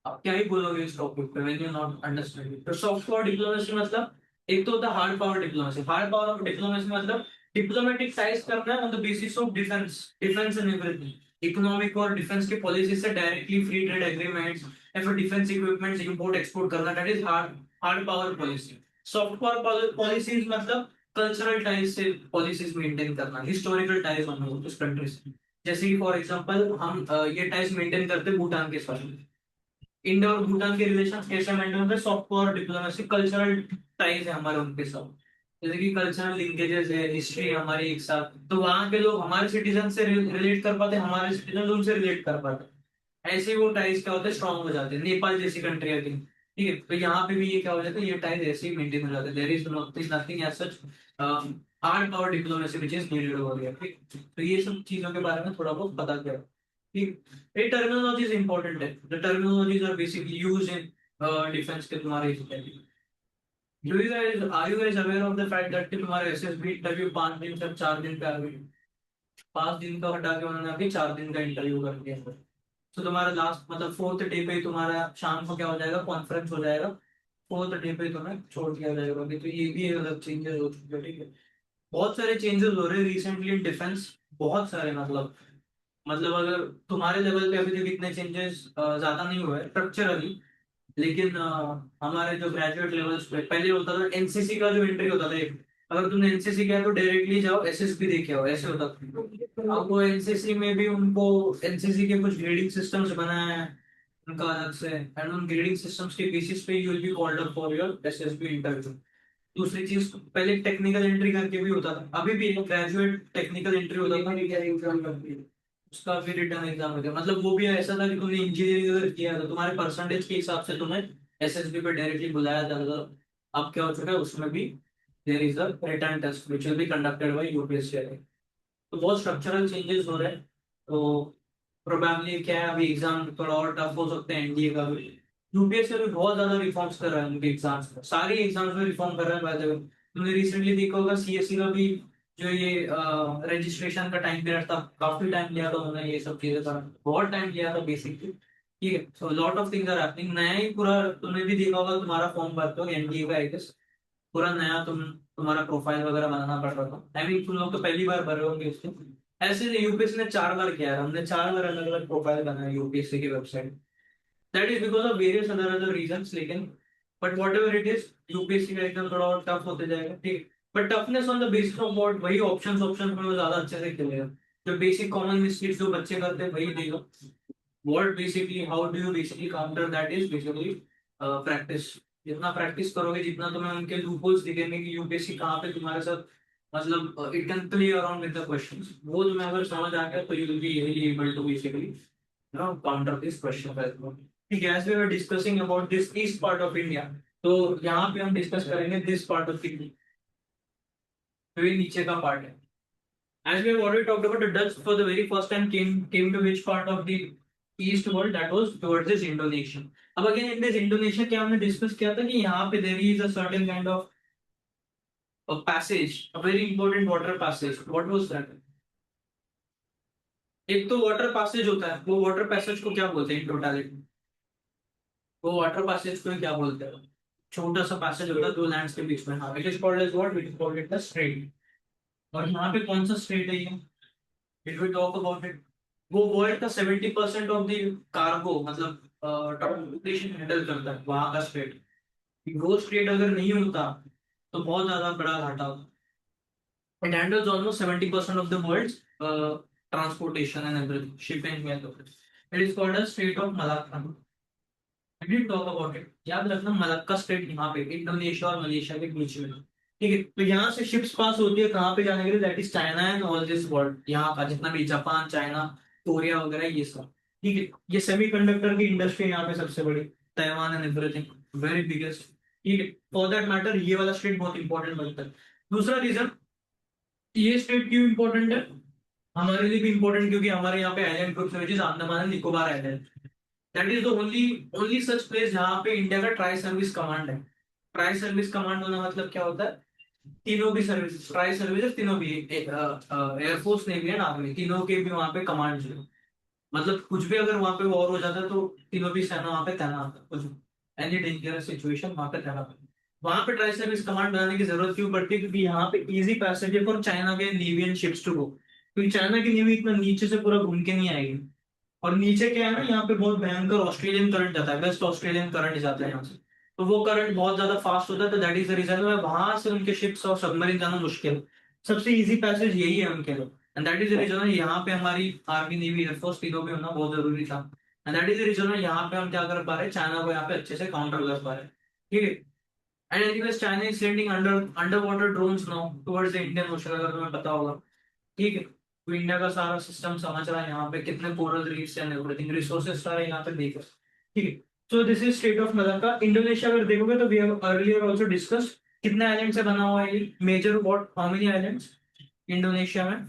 आप क्या ही बोलोगे इस टॉपिक पे when you not understand it? तो सॉफ्ट पावर डिप्लोमेसी मतलब, एक तो होता है hard power diplomacy. Hard power diplomacy मतलब डिप्लोमेटिक टाइज करना है on the basis of defence, defence and everything. Economic और डिफेंस के पॉलिसी से डायरेक्टली फ्री ट्रेड एग्रीमेंट्स या फिर डिफेंस इक्विपमेंट्स इंपोर्ट एक्सपोर्ट करना, that is hard, hard power policy. Soft power policies मतलब कल्चरल टाइज से पॉलिसीज मेंटेन करना, historical ties होना उस कंट्री से। जैसे कि फॉर एग्जांपल हम ये टाइज मेंटेन करते हैं भूटान के साथ। इंडिया और भूटान के रिलेशन कैसे मेंटेन होते हैं? Soft power diplomacy, cultural ties है हमारे उनके साथ, जैसे कि कल्चरल लिंकेजेस है, हिस्ट्री है हमारी एक साथ, तो वहां के लोग हमारे सिटीजन से रिलेट कर पाते, हमारे सिटीजन उनसे रिलेट कर पाते, ऐसे वो टाइज क्या होते हैं, स्ट्रांग हो जाते हैं। नेपाल जैसी कंट्री है, ठीक है, तो यहाँ पे भी ये क्या हो जाता है, ये टाइज ऐसे ही मेंटेन हो जाते हैं। There is nothing as such hard power diplomacy which is needed over here, ठीक। तो ये सब चीजों के बारे में थोड़ा बहुत पता किया, ठीक। ये टर्मिनोलॉजीज इंपॉर्टेंट है, the terminologies are basically used in defence के तुम्हारे इसमें। Do you guys, are you guys aware of the fact that कि तुम्हारे एसएसबी इंटरव्यू 5 दिन से 4 दिन पे आ गई? 5 दिन का हटा के उन्होंने अभी 4 दिन का इंटरव्यू कर दिया। तो तुम्हारा लास्ट मतलब फोर्थ डे पे ही तुम्हारा शाम को क्या हो जाएगा, कॉन्फ्रेंस हो जाएगा। फोर्थ डे पे तुम्हें छोड़ दिया जाएगा अभी। तो ये भी अलग चेंजेस हो चुके हैं, ठीक है। बहुत सारे चेंजेस हो रहे हैं रिसेंटली इन डिफेंस, बहुत सारे, मतलब अगर तुम्हारे लेवल पे अभी तक इतने चेंजेस ज्यादा नहीं हुए स्ट्रक्चरली, लेकिन हमारे जो ग्रेजुएट लेवल्स पे पहले होता था एनसीसी का जो एंट्री होता था एक, अगर तुमने एनसीसी किया तो डायरेक्टली जाओ एसएसबी देके आओ, ऐसे होता था। अब वो एनसीसी में भी उनको एनसीसी के कुछ ग्रेडिंग सिस्टम्स बनाए हैं उनका अलग से, एंड उन ग्रेडिंग सिस्टम्स के बेसिस पे you will be called up for your SSB interview. दूसरी चीज, पहले टेक्निकल एंट्री करके भी होता था, अभी भी ग्रेजुएट टेक्निकल एंट्री होता था, एग्जाम करती है उसका भी रिटर्न एग्जाम होता है। मतलब वो भी ऐसा था कि तुमने इंजीनियरिंग अगर किया तो तुम्हारे परसेंटेज के हिसाब से तुम्हें एसएसबी पे डायरेक्टली बुलाया जाता था। अब क्या हो चुका है उसमें भी, there is a written test which will be conducted by UPSC. तो बहुत स्ट्रक्चरल चेंजेस हो रहे हैं। तो प्रोबेबली क्या है, अभी एग्जाम थोड़ा और टफ हो सकते हैं एनडीए का भी। यूपीएससी भी बहुत ज्यादा रिफॉर्म्स कर रहा है उनके एग्जाम्स में, सारी एग्जाम्स में रिफॉर्म कर रहे हैं। बाय द वे तुमने रिसेंटली देखा होगा सीएससी का भी, जो ये रजिस्ट्रेशन का टाइम पीरियड था, काफी टाइम लिया था उन्होंने ये सब चीजें करने में, बहुत टाइम लिया था बेसिकली, ठीक है। So lot of things are happening, नया ही पूरा। तुमने भी देखा होगा, तुम्हारा फॉर्म भरते हो एनडीए का, आई गेस पूरा नया तुम्हारा प्रोफाइल वगैरह बनाना पड़ रहा था। आई मीन तुम लोग तो पहली बार भर रहे होंगे इसको। ऐसे यूपीएससी ने 4 बार किया है, हमने 4 बार अलग अलग प्रोफाइल बनाया यूपीएससी की website. That is because of various other other reasons, लेकिन but what ever it is, UPSC का एकदम थोड़ा और टफ होते जाएगा, ठीक। But toughness on the basis of what, वही ऑप्शन में वो ज्यादा अच्छे से खेलेगा। जो बेसिक कॉमन मिस्टेक्स जो बच्चे करते हैं वही देगा। What basically, how do you basically counter that is basically practice. जितना प्रैक्टिस करोगे, जितना तुम्हें उनके लूपहोल्स दिखेंगे कि यूपीएससी कहाँ पे तुम्हारे साथ, मतलब it can play around with the questions, वो तुम्हें अगर समझ आ गया तो you will be easily able to basically counter this question as well. ठीक है, as we were discussing about this east part of India, तो यहाँ पे हम डिस्कस करेंगे दिस पार्ट ऑफ इंडिया, तो ये नीचे का पार्ट है। As we have already talked about, the Dutch for the very first time came to which part of the East world, that was towards this Indonesia. अब again in this Indonesia क्या हमने discuss किया था कि यहाँ पे there is a certain kind of a passage, a very important water passage. What was that? एक तो वाटर पैसेज होता है, वो वाटर पैसेज को क्या बोलते हैं इन टोटालिटी? वो वाटर पैसेज को क्या बोलते हैं? छोटा सा पैसेज होता है दो लैंड्स के बीच में, हाँ, it is called as what, it is called it the strait. और यहाँ पे कौन सा स्ट्रेट है ये? It will talk about it. वो वर्ल्ड का 70% ऑफ द कार्गो, मतलब ट्रांसपोर्टेशन हैंडल करता है वहां का स्ट्रेट। वो स्ट्रेट अगर नहीं होता तो बहुत ज्यादा बड़ा घाटा होता। It handles almost 70% of the world's transportation and everything, shipping and it is called a strait of Malacca. I did talk about it, याद रखना मलक्का स्ट्रेट यहाँ पे इंडोनेशिया और मलेशिया के बीच में, ठीक है। तो यहाँ से शिप्स पास होती है कहाँ पे जाने के लिए, that is China and all this world, यहाँ का जितना भी जापान, चाइना, कोरिया वगैरह ये सब, ठीक है। ये सेमीकंडक्टर की इंडस्ट्री यहाँ पे सबसे बड़ी, Taiwan and everything very biggest, ठीक है। फॉर दैट मैटर ये वाला स्टेट बहुत इंपॉर्टेंट बनता है। दूसरा रीजन, ये स्टेट क्यों इंपॉर्टेंट है हमारे लिए भी इंपॉर्टेंट, क्योंकि हमारे यहाँ पे आइलैंड ग्रुप है, Andaman and Nicobar island. That is the only such place जहाँ पे इंडिया का ट्राई सर्विस कमांड है। ट्राई सर्विस कमांड होना मतलब क्या होता है तीनों भी सर्विसेज, ट्राई सर्विसेज तीनों भी, एयरफोर्स, नेवी एंड आर्मी, तीनों के भी वहाँ पे कमांड है। मतलब कुछ भी अगर वहाँ पे वॉर हो जाता है तो तीनों भी सेना वहाँ पे तैनात है, कुछ एनी डेंजरस सिचुएशन वहाँ पे तैनात है। वहाँ पे ट्राई सर्विस कमांड बनाने की जरूरत क्यों पड़ती है? क्योंकि यहाँ पे इजी पैसेज है फॉर चाइना के navy and ships to go, क्योंकि चाइना की नेवी इतना नीचे से पूरा घूम के नहीं आएगी। और नीचे क्या है ना, यहाँ पे बहुत भयंकर ऑस्ट्रेलियन करंट जाता है, वेस्ट ऑस्ट्रेलियन करंट जाता है यहाँ से। तो वो करंट बहुत ज्यादा फास्ट होता है, तो दैट इज द रीजन वहां से उनके शिप्स और सबमरीन जाना मुश्किल है। सबसे इजी पैसेज यही है उनके लिए। And that is the reason यहाँ पे हमारी आर्मी, नेवी, एयरफोर्स तीनों भी होना बहुत जरूरी था। And that is the reason यहाँ पे हम क्या कर पा रहे हैं, चाइना को यहाँ पे अच्छे से काउंटर कर पा रहे हैं। ठीक है। And anyways China is sending under water drones now towards the Indian ocean, अगर तुम्हें पता होगा। ठीक है। तो इंडिया का सारा सिस्टम समझ रहा है, यहाँ पे कितने coral reefs and everything resources सारे यहाँ पे देख रहे हैं। ठीक है। So this is strait of Malacca. Indonesia अगर देखोगे तो we have earlier also discussed कितने आइलैंड से बना हुआ है ये, major what how many islands Indonesia में?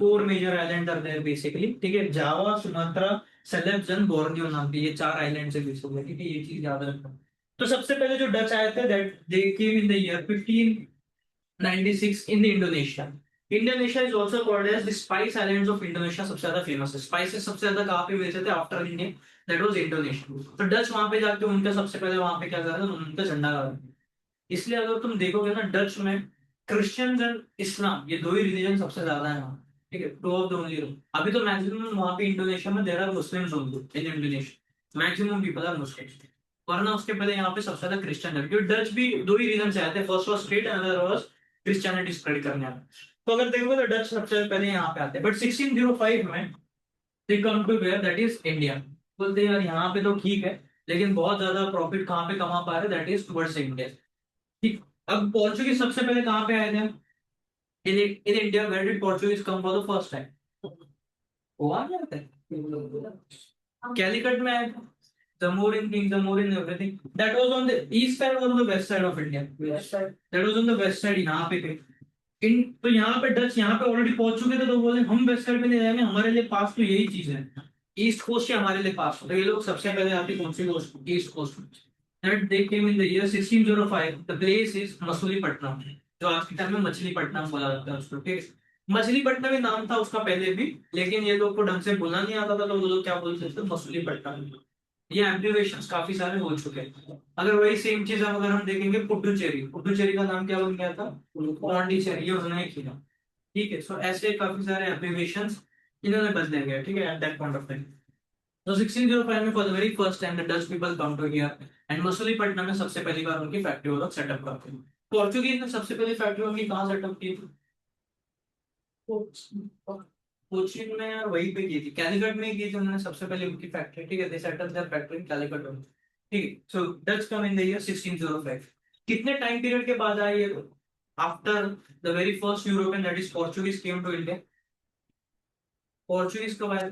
Four major island are there basically. ठीक है। Java, Sumatra, Celebes and Borneo नाम के ये चार आइलैंड से बेसिकली। ठीक है, ये चीज याद रखना। तो सबसे पहले जो डच आए थे, that they came in the year 1596 in Indonesia. Indonesia is also called as the spice islands of Indonesia. सबसे ज्यादा फेमस है, स्पाइसेस सबसे ज्यादा कहाँ पे मिलते थे after India? That was Indonesia. तो डच वहां पे जाके उनका सबसे पहले वहां पे क्या कर रहे थे, उनका झंडा गाड़ा। इसलिए अगर तुम देखोगे ना, डच में क्रिश्चियंस एंड इस्लाम ये दो ही रिलीजन सबसे ज्यादा है वहाँ। ठीक है, टू ऑफ द ओनली। अभी तो मैक्सिमम वहाँ पे इंडोनेशिया में there are Muslims only in Indonesia, maximum people are Muslims. वरना उसके पहले यहाँ पे सबसे ज्यादा क्रिश्चियन है, क्योंकि डच भी दो ही रीजन से आए थे, first was state, another was Christianity spread करने आए। तो अगर देखोगे तो डच सबसे पहले यहाँ पे आते हैं, बट 1605 में they come to where, that is India. बोलते हैं यार यहाँ पे तो ठीक है, लेकिन बहुत ज्यादा प्रॉफिट कहाँ पे कमा पा रहे, दैट इज टुवर्ड्स इंडिया। ठीक। अब पोर्चुगीज सबसे पहले कहाँ पे आए थे in India? Where did Portuguese come for the first time? Goa में आते हैं, कैलिकट में आए थे। Zamorin king, Zamorin everything. That was on the east side or on the west side of India? West side. That was on the west side, यहाँ पे थे। इन तो यहाँ पे डच यहाँ पे ऑलरेडी पहुंच चुके थे, तो बोले हम वेस्ट साइड पे नहीं जाएंगे, हमारे लिए पास तो यही चीज है, ईस्ट कोस्ट ही हमारे लिए पास। तो ये लोग सबसे पहले आते कौन सी coast? East coast. That they came in the year 1605। The place is Masulipatnam, जो आज के टाइम में मछलीपट्टनम बोला जाता है उसको। ठीक है। मछलीपट्टनम ही नाम था उसका पहले भी, लेकिन ये लोग को ढंग से बोलना नहीं आता था, तो वो लोग क्या बोलते थे, मसूलीपट्टनम। ये एब्रिविएशंस काफी सारे हो चुके हैं। अगर वही सेम चीज अगर हम देखेंगे, पुडुचेरी, पुडुचेरी का नाम क्या बन गया था? पौंडीचेरी, ये उन्होंने किया। ठीक है। सो ऐसे काफी सारे एब्रिविएशंस इन्होंने बदले गए। ठीक है, at that point of time. तो 1605 में for the very first time the Dutch people come to here, and Masulipatnam में सबसे पहली बार उनकी फैक्ट्री वो लोग सेटअप करते हैं। पोर्चुगीज ने सबसे पहली फैक्ट्री उनकी कहाँ सेटअप की थी? कोचिन में, यार वहीं पे की थी, कैलिकट में की थी उन्होंने सबसे पहले उनकी फैक्ट्री। ठीक है, they set up their factory in Calicut में। ठीक है। So Dutch come in the year 1605। कितने टाइम पीरियड के बाद आई ये? After the very first European, that is Portuguese, came to India. Portuguese कब आए?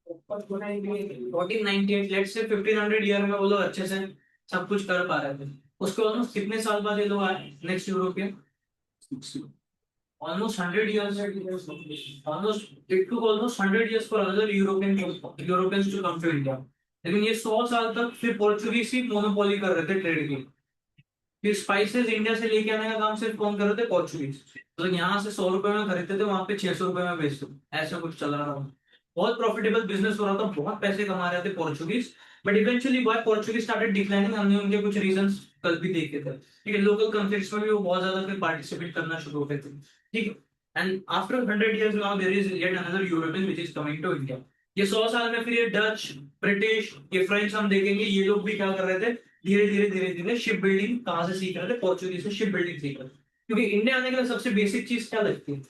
1498। लेट्स से 1500 ईयर में वो लोग अच्छे से सब कुछ कर पा रहे थे। उसके ऑलमोस्ट कितने साल बाद ये लोग आए next European? almost 100 years, almost it took almost 100 years for another Europeans to come to India। लेकिन ये 100 साल तक फिर पोर्चुगीज ही मोनोपोली कर रहे थे ट्रेड की। फिर स्पाइसेस इंडिया से लेके आने का काम सिर्फ कौन कर रहे थे? पोर्चुगीज। तो यहाँ से 100 रुपए में खरीदते थे, वहां पे 600 रुपए में बेचते थे, ऐसा कुछ चल रहा था। बहुत प्रॉफिटेबल बिजनेस हो रहा था, बहुत पैसे कमा रहे थे Portuguese. But eventually why Portuguese started declining, हमने उनके कुछ रीजंस कल भी देखे थे। ठीक है, लोकल कॉन्फ्लिक्ट्स में भी वो बहुत ज्यादा फिर पार्टिसिपेट करना शुरू हो गए थे। ठीक है। And after 100 years now there is yet another European which is coming to India. ये 100 साल में फिर ये डच, ब्रिटिश, ये फ्रेंच, हम देखेंगे ये लोग भी क्या कर रहे थे, धीरे धीरे धीरे धीरे शिप बिल्डिंग कहाँ से सीख रहे थे? पोर्चुगीज से शिप बिल्डिंग सीख रहे थे। क्योंकि इंडिया आने के लिए सबसे बेसिक चीज क्या लगती है?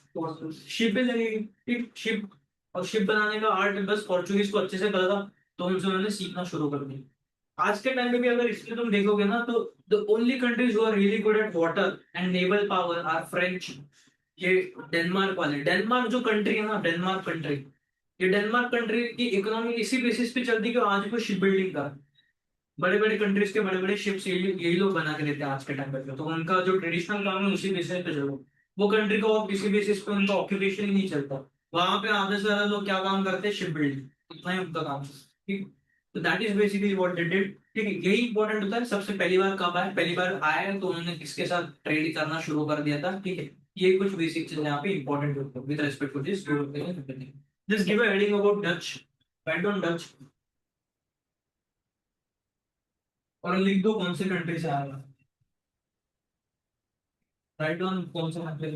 शिप ही लगेगी। शिप, और शिप बनाने का आर्ट बस पोर्चुगीज को अच्छे से पता था, तो उनसे उन्होंने सीखना शुरू कर दिया। आज के टाइम में भी अगर इसलिए तुम देखोगे ना, तो the only countries who are really good at water and naval power are French. ये डेनमार्क वाले, डेनमार्क जो कंट्री है ना, डेनमार्क कंट्री, ये डेनमार्क कंट्री की इकोनॉमी इसी बेसिस पे चलती है कि आज को शिप बिल्डिंग का बड़े बड़े कंट्रीज के बड़े बड़े शिप्स यही लोग बना के देते हैं आज के टाइम पे। तो उनका जो ट्रेडिशनल काम है उसी बेसिस पे चलो। वो कंट्री को और किसी बेसिस पे उनका ऑक्यूपेशन ही नहीं चलता। वहां पे आधे से ज्यादा लोग क्या काम करते हैं? शिप बिल्डिंग, इतना ही उनका काम है। ठीक। तो that is basically what they did. ठीक है, यही इंपॉर्टेंट होता है सबसे पहली बार कब आया, पहली बार आया तो उन्होंने किसके साथ ट्रेड करना शुरू कर दिया था। ठीक है, ये कुछ बेसिक चीजें यहाँ पे इंपॉर्टेंट होती है with respect to this. Just give a heading about Dutch, right on Dutch, और लिख दो कौन से कंट्री से आया, राइट ऑन कौन से country,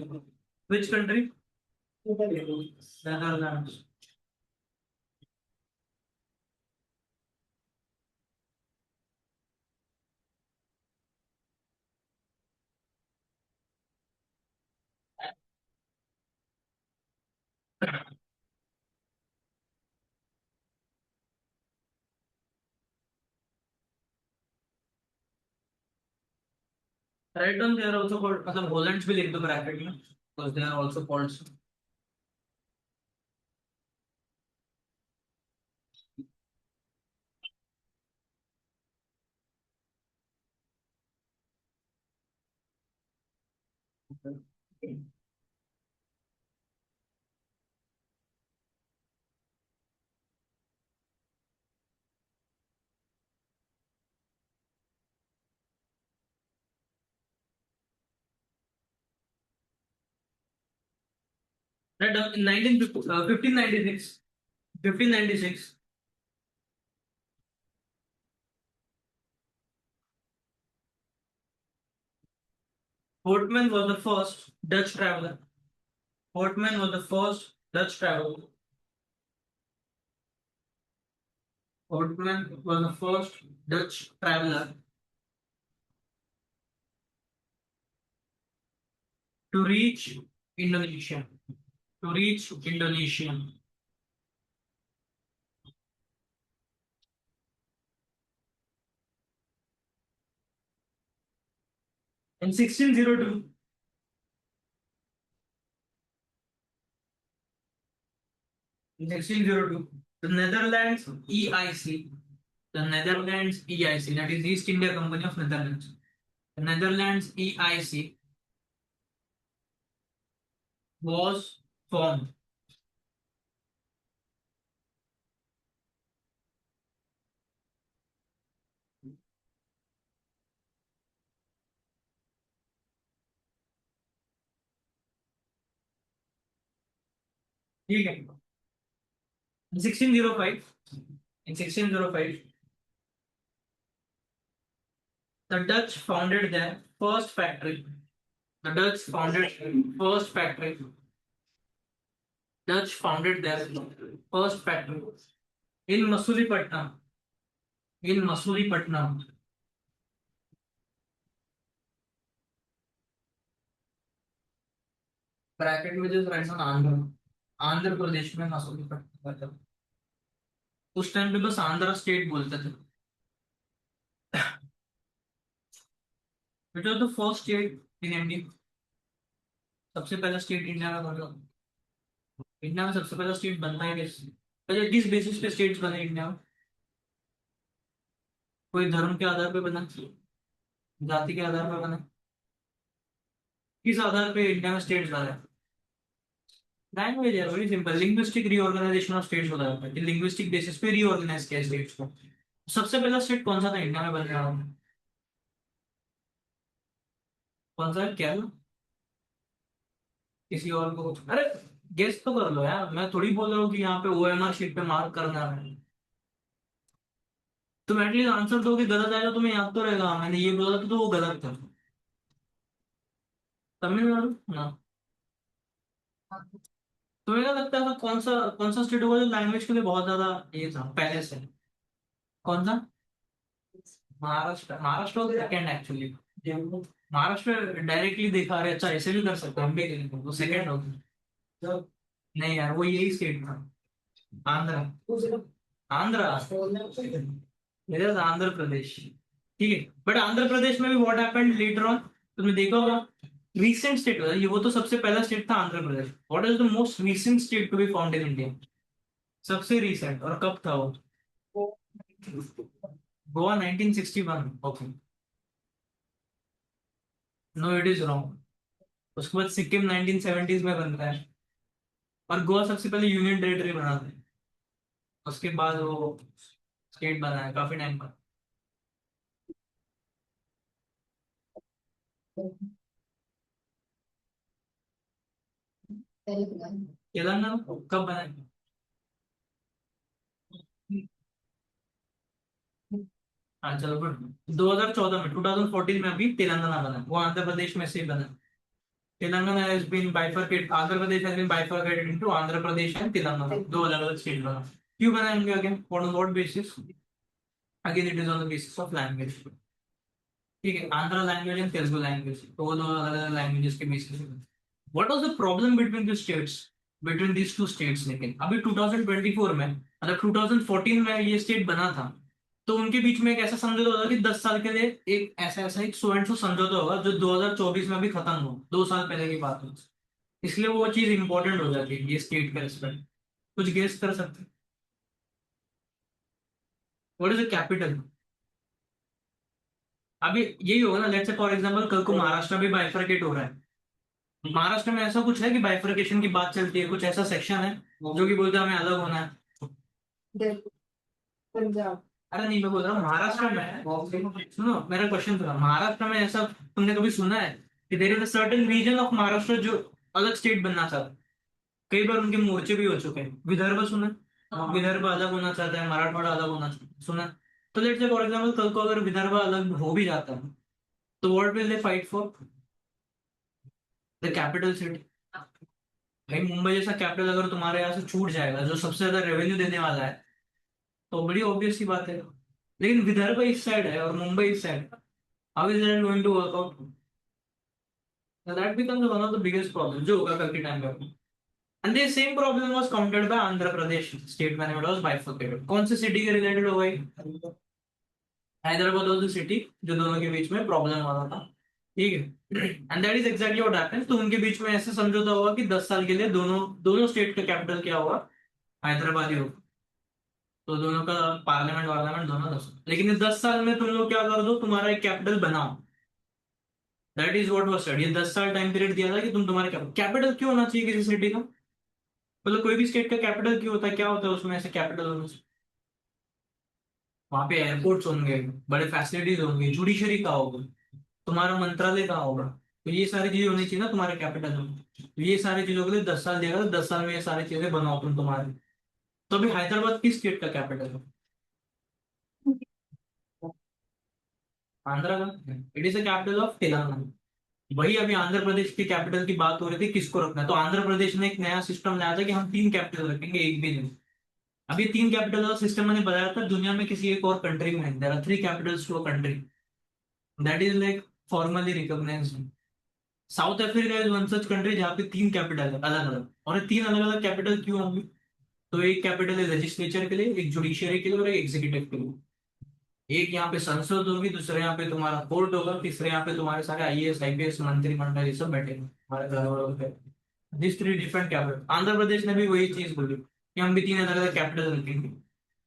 which country, Netherlands. Right on, they are also called, मतलब होलैंड्स भी लिख दो ब्रैकेट में, because they are also called. Right, 1596, 1596, Portman was the first Dutch traveler. Portman was the first Dutch traveler. Portman was the first Dutch traveler to reach Indonesia. To reach Indonesia. In 1602, in 1602, the Netherlands EIC, the Netherlands EIC, that is East India Company of Netherlands, the Netherlands EIC was formed. ठीक है, in 1605, in 1605, the Dutch founded their first factory. The Dutch founded first factory. Dutch founded their first factory in Masulipatam. In Masulipatam. Bracket में जो right on Andhra, Andhra Pradesh में मसूलीपट्टनम था। उस time पे बस Andhra state बोलते थे। It was the first state in India. सबसे पहला स्टेट इंडिया में कौन सा? इंडिया में सबसे पहला स्टेट बनता है किस, पहले किस बेसिस पे स्टेट्स बने इंडिया में? कोई धर्म के आधार पे बना, जाति के आधार पर बना, किस आधार पे इंडिया में स्टेट्स बने? लैंग्वेज है, very simple, linguistic reorganisation of states होता है कि लिंग्विस्टिक बेसिस पे रीऑर्गेनाइज किया स्टेट्स को। सबसे पहला स्टेट कौन सा था इंडिया में बनने वाला? कौन सा है, केरला? किसी और को कुछ, अरे गेस तो कर लो यार, मैं थोड़ी बोल रहा हूँ कि यहाँ पे ओएमआर शीट पे मार्क करना है। तुम एटलीस्ट आंसर दो कि गलत आएगा, तुम्हें याद तो रहेगा मैंने ये बोला था तो वो गलत था। तमिलनाडु ना? तुम्हें क्या लगता है ऐसा कौन सा स्टेट होगा जो लैंग्वेज के लिए बहुत ज्यादा ये था पहले से? कौन सा? Maharashtra, Maharashtra second actually. Maharashtra directly देखा रहे, अच्छा ऐसे भी कर सकते हैं, हम भी करेंगे, वो सेकंड होगा। नहीं यार, वो यही स्टेट था, आंध्र। Andhra, it is Andhra Pradesh. ठीक है, बट आंध्र प्रदेश में भी व्हाट हैपेंड लेटर ऑन, तुमने देखा होगा, रीसेंट स्टेट होता है ये, वो तो सबसे पहला स्टेट था Andhra Pradesh. What is the most recent state to be found in India? सबसे रीसेंट, और कब था वो? Goa 1961। Okay, no it is wrong. उसके बाद सिक्किम 1970s में बनता है, और गोवा सबसे पहले यूनियन टेरिटरी बना था। उसके बाद वो स्टेट बना है काफी टाइम पर। तेलंगाना कब बना है? हाँ चलो गुड, 2014 में, 2014 में अभी तेलंगाना बना, वो आंध्र प्रदेश में से ही बना। Telangana has been bifurcate, Andhra Pradesh has been bifurcated into Andhra Pradesh and Telangana, दो अलग अलग स्टेट बना। क्यों बना इनके, again on what basis? Again it is on the basis of language. ठीक है, Andhra language and Telugu language, तो वो दो अलग अलग लैंग्वेजेस के बेसिस पे। What was the problem between the states, between these two states? लेकिन अभी 2024 में, मतलब 2014 में ये स्टेट बना था, तो उनके बीच में एक ऐसा समझौता होगा कि 10 साल के लिए एक ऐसा ऐसा एक सो एंड सो समझौता होगा, जो 2024 में भी खत्म हो, 2 साल पहले की बात हो। इसलिए वो चीज इंपॉर्टेंट हो जाती है, ये स्टेट का रिस्पेक्ट। कुछ गेस कर सकते हैं? What is the capital? अभी यही होगा ना, लेट्स से फॉर एग्जांपल कल को महाराष्ट्र भी बाइफरकेट हो रहा है। महाराष्ट्र में ऐसा कुछ है कि बाइफरकेशन की बात चलती है, कुछ ऐसा सेक्शन है जो कि बोलता है हमें अलग होना है? पंजाब। अरे नहीं, मैं बोल रहा हूँ महाराष्ट्र में, सुनो मेरा क्वेश्चन था, महाराष्ट्र में ऐसा तुमने कभी सुना है कि there is a certain region of Maharashtra जो अलग स्टेट बनना चाहता है? कई बार उनके मोर्चे भी हो चुके हैं। विदर्भ सुना है? विदर्भ अलग होना चाहता है, मराठवाड़ा अलग होना चाहता है, सुना है? तो लेट्स से फॉर एग्जांपल कल को अगर विदर्भ अलग हो भी जाता है, तो what will they fight for? The capital city. भाई मुंबई जैसा कैपिटल अगर तुम्हारे यहाँ से छूट जाएगा, जो सबसे ज्यादा रेवेन्यू देने वाला है, तो बड़ी ऑब्वियस सी बात है। लेकिन विदर्भ इस साइड है और मुंबई इस side, how is that going to work out? That becomes one of the biggest problem जो होगा कल के टाइम पे। And the same problem was countered by Andhra Pradesh state management was bifurcated. कौन सी सिटी के रिलेटेड हो गई? हैदराबाद वाज द सिटी जो दोनों के बीच में प्रॉब्लम आ रहा था। ठीक है, and that is exactly what happens. तो उनके बीच में ऐसे समझौता हुआ कि 10 साल के लिए दोनों दोनों स्टेट का कैपिटल क्या हुआ? हैदराबाद ही होगा। तो दोनों का पार्लियामेंट वार्लियामेंट दोनों 10, लेकिन इस 10 साल में तुम लोग क्या कर दो, तुम्हारा एक कैपिटल बनाओ। That is what was said. ये 10 साल टाइम पीरियड दिया था कि तुम तुम्हारे कैपिटल क्यों होना चाहिए किसी सिटी का? मतलब कोई भी स्टेट का कैपिटल क्यों होता है, क्या होता है उसमें ऐसे कैपिटल होने से? वहां पे एयरपोर्ट्स होंगे, बड़े फैसिलिटीज होंगे, जुडिशरी का होगा, तुम्हारा मंत्रालय का होगा। तो ये सारी चीजें होनी चाहिए ना तुम्हारे कैपिटल में। तो ये सारी चीजों के लिए 10 साल देगा, तो 10 साल में ये सारी चीजें बनाओ तुम तुम्हारे। तो अभी हैदराबाद किस स्टेट का कैपिटल है? आंध्रा का। It is the capital of Telangana. वही अभी आंध्र प्रदेश की कैपिटल की बात हो रही थी, किसको रखना है, तो आंध्र प्रदेश ने एक नया सिस्टम लाया था कि हम 3 कैपिटल रखेंगे, एक भी नहीं। अभी 3 कैपिटल का सिस्टम मैंने बताया था, दुनिया में किसी एक और कंट्री में है। There are 3 capitals to a country, that is like formally recognised. South Africa is one such country जहाँ पे 3 कैपिटल है अलग अलग। और ये 3 अलग अलग कैपिटल क्यों होंगे? तो एक कैपिटल है लेजिस्लेचर के लिए, एक जुडिशियरी के लिए और एक एग्जीक्यूटिव के लिए। एक यहाँ पे संसद होगी, दूसरे यहाँ पे तुम्हारा कोर्ट होगा, तीसरे यहाँ पे तुम्हारे सारे आईएएस आईपीएस मंत्रिमंडल ये सब बैठे हमारे घर वालों पे। This 3 different capital. Andhra Pradesh ने भी वही चीज बोली कि हम भी 3 अलग अलग कैपिटल रखेंगे।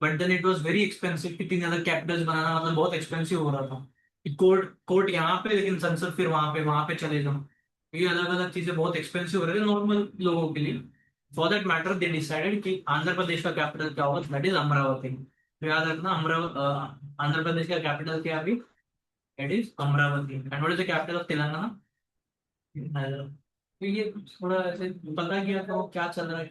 But then it was very expensive कि 3 अलग कैपिटल्स बनाना मतलब बहुत एक्सपेंसिव हो रहा था। कि कोर्ट कोर्ट यहाँ पे, लेकिन संसद फिर वहां पे चले जाओ। ये अलग अलग चीजें बहुत एक्सपेंसिव हो रही है नॉर्मल लोगों के लिए। For that matter they decided कि आंध्र प्रदेश का कैपिटल क्या होगा, दैट इज अमरावती। तो याद रखना, आंध्र प्रदेश का कैपिटल क्या है अभी? It is Amravati. And what is the capital of Telangana? Hyderabad. तो ये थोड़ा ऐसे पता किया तो क्या चल रहा है।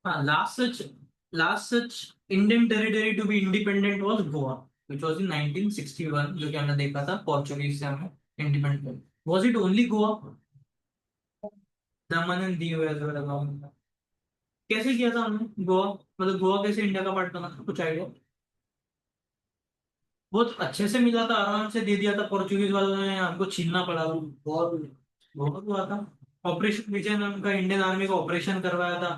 हाँ, last such Indian territory to be independent was Goa, which was in 1961, जो कि हमने देखा था पोर्चुगीज से हमें independent. Was it only Goa? Daman and Diu as well along. कैसे किया था हमने गोवा, मतलब गोवा कैसे इंडिया का पार्ट बना था, कुछ आइडिया? बहुत अच्छे से मिला था, आराम से दे दिया था, पोर्चुगीज वालों ने हमको छीनना पड़ा। बहुत बहुत हुआ था। ऑपरेशन विजय ने उनका इंडियन आर्मी का ऑपरेशन करवाया था,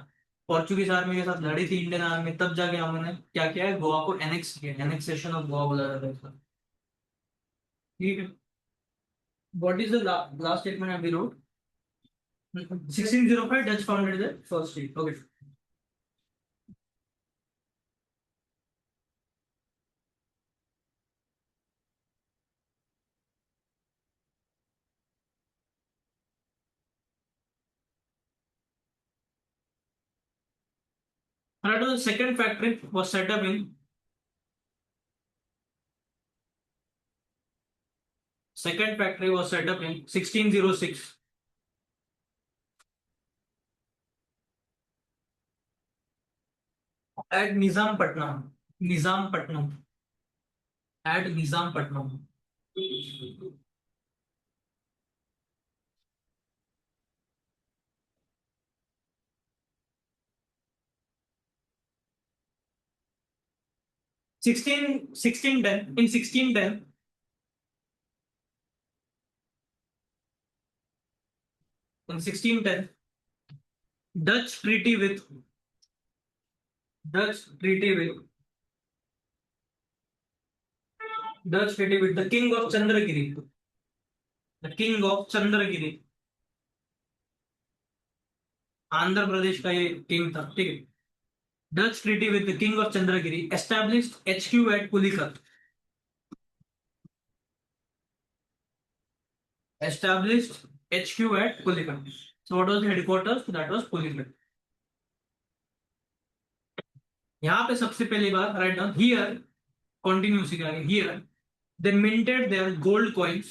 पोर्चुगीज आर्मी के साथ लड़ी थी इंडियन आर्मी, तब जाके हमने क्या किया है, गोवा को एनेक्स किया। एनेक्सेशन ऑफ गोवा बोला जाता है इसका। ठीक है। What is the last statement अभी road? 1605 Dutch founded the first state. Okay. Right, the second factory was set up in second factory was set up in 1606 at Nizampatnam. Nizampatnam. At Nizampatnam. 1610 in 1610 in 1610 Dutch treaty with Dutch treaty with Dutch treaty with the king of Chandragiri. The king of Chandragiri. Andhra Pradesh का ये king था, ठीक है. Dutch treaty with the king of Chandragiri established HQ at Pulicat. Established HQ at Pulicat. So what was the headquarters? That was Pulicat. यहाँ पे सबसे पहली बार write down here continue सी करेंगे. Here they minted their gold coins.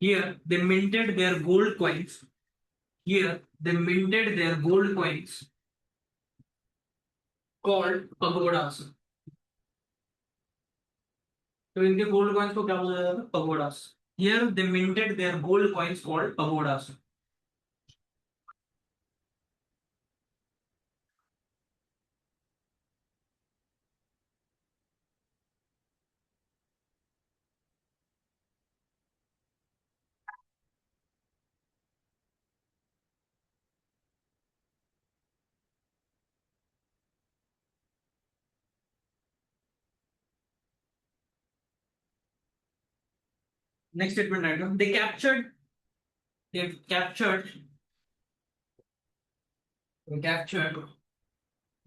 Here they minted their gold coins. Here they minted their gold coins called pagodas. तो इनके gold coins को क्या बोला जाता है? Pagodas. Here they minted their gold coins called pagodas. Next statement right now. They captured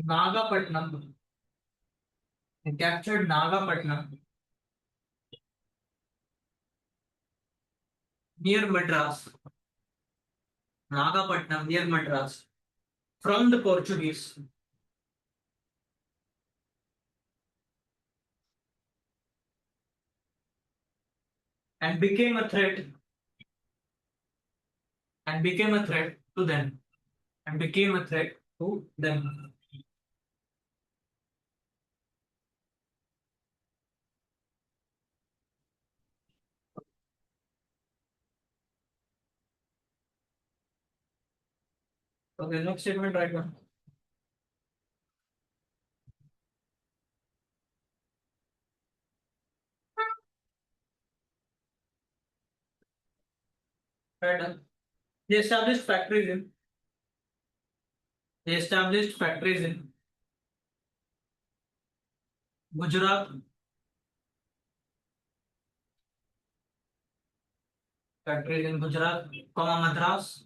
Nagapatnam. They captured Nagapatnam near Madras. Nagapatnam near Madras from the Portuguese and became a threat to them and became a threat to them. Okay, next statement right now. Right now. They established factories in they established factories in Gujarat, Madras,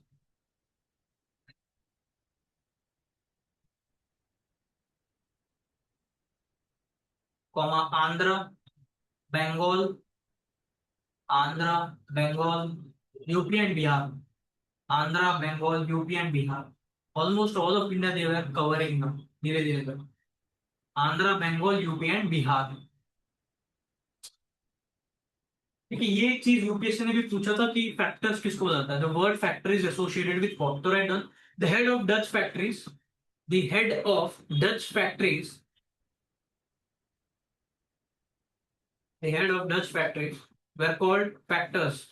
Andhra, Bengal, UP and Bihar. Andhra, Bengal, UP and Bihar. Almost all of India they were covering now. धीरे धीरे कर. Andhra, Bengal, UP and Bihar. देखिए ये एक चीज UPSC ने भी पूछा था कि फैक्टर्स किसको बताता है. The word factor is associated with what. तो right done. The head of Dutch factories the head of Dutch factories the head of Dutch factories were called factors.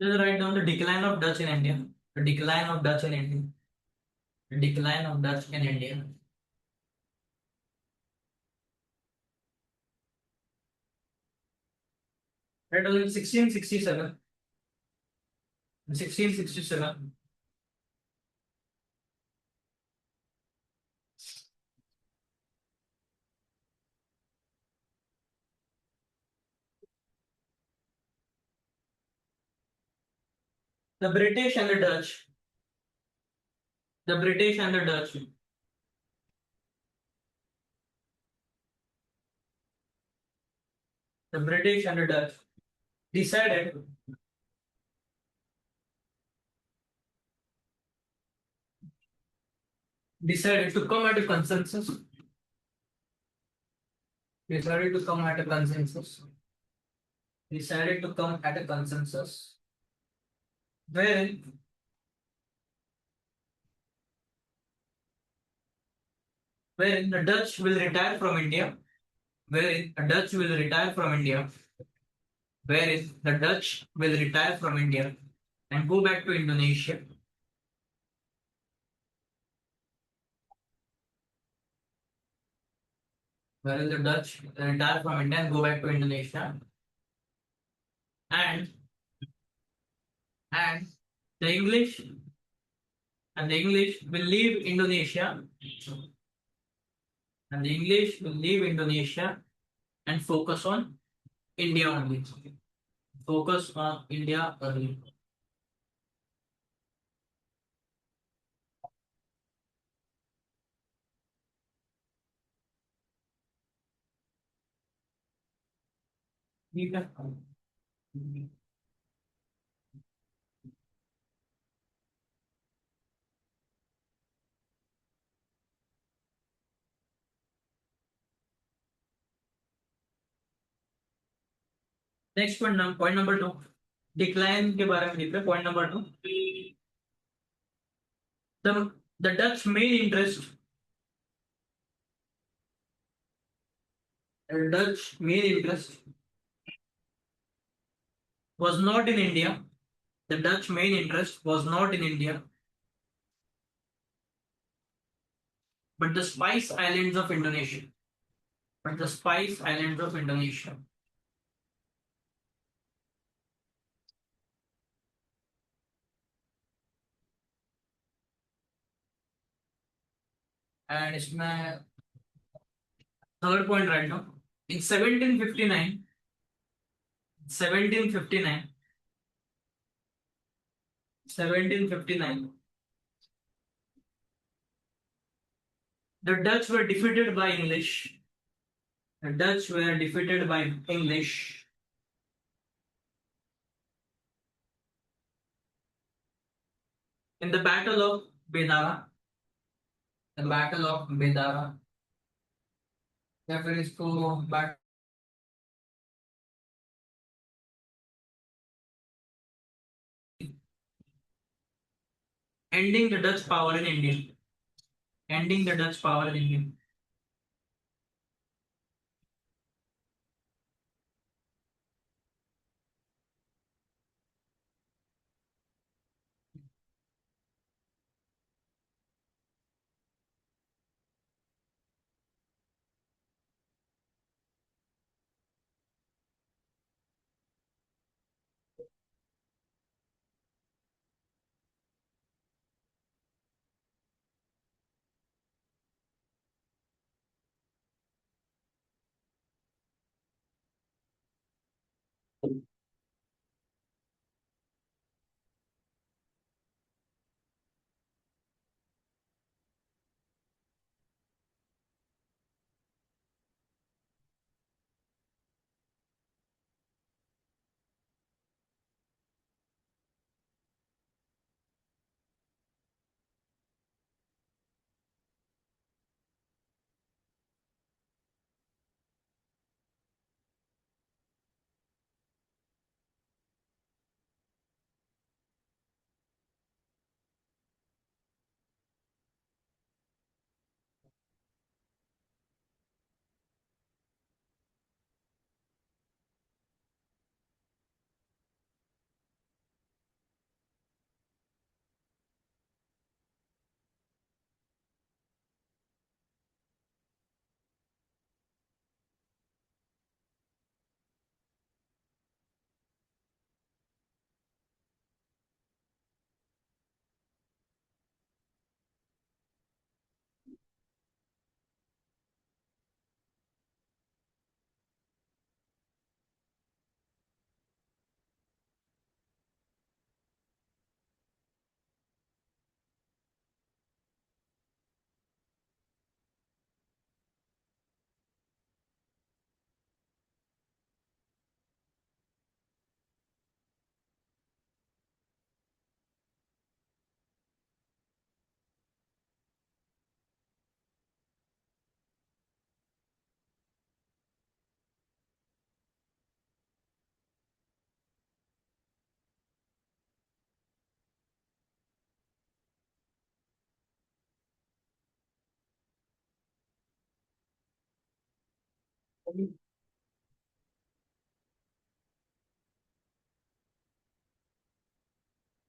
Just write down the decline of Dutch in India. The decline of Dutch in India. The decline of Dutch in India. Right, was in 1667. 1667. The British and the Dutch. The British and the Dutch. The British and the Dutch decided decided to come at a consensus. Decided to come at a consensus. Decided to come at a consensus. Wherein wherein the Dutch will retire from India. Wherein the Dutch will retire from India. Wherein the Dutch will retire from India and go back to Indonesia. Whereas the Dutch retire from India and go back to Indonesia. And and the English and the English will leave Indonesia, and the English will leave Indonesia and focus on India only. Focus on India only. ठीक है. Next point number two. Decline के बारे में लिख रहे. Point number two. The Dutch main interest. The Dutch main interest was not in India. The Dutch main interest was not in India, but the Spice Islands of Indonesia. But the Spice Islands of Indonesia. And इसमें third point right now. In 1759, 1759, 1759, the Dutch were defeated by English. The Dutch were defeated by English in the Battle of Bedara. The Battle of Bedara. या फिर इसको ending the Dutch power in India. Ending the Dutch power in India.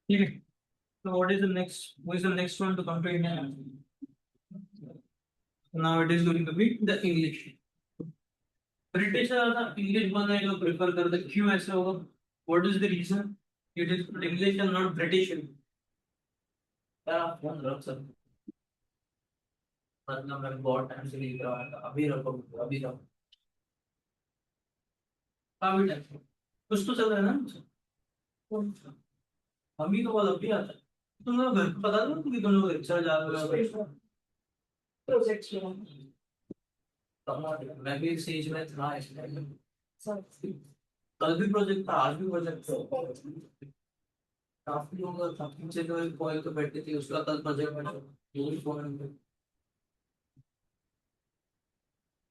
ठीक है, so what is the next, who is the next one to come to India? Now it is going to be the English. British ज्यादा English बोलने को prefer करते, क्यों ऐसा होगा? What is the reason? It is English and not British. यार आप phone रख सकते, मतलब मैं बहुत टाइम से लिख रहा था, अभी रखो, अभी रखो, काफी टाइम से। कुछ तो चल रहा है ना। कौन सा? अभी तो बहुत अभी आता है। तुम लोग घर पे पता था कि तुम लोग अच्छा जा रहे हो प्रोजेक्ट्स में? मैं भी स्टेज में था इसमें। कल भी प्रोजेक्ट था, आज भी प्रोजेक्ट था। काफी लोग था, पीछे जो एक बॉय तो बैठे थे, उसका कल प्रोजेक्ट बना, वो भी फोन पे।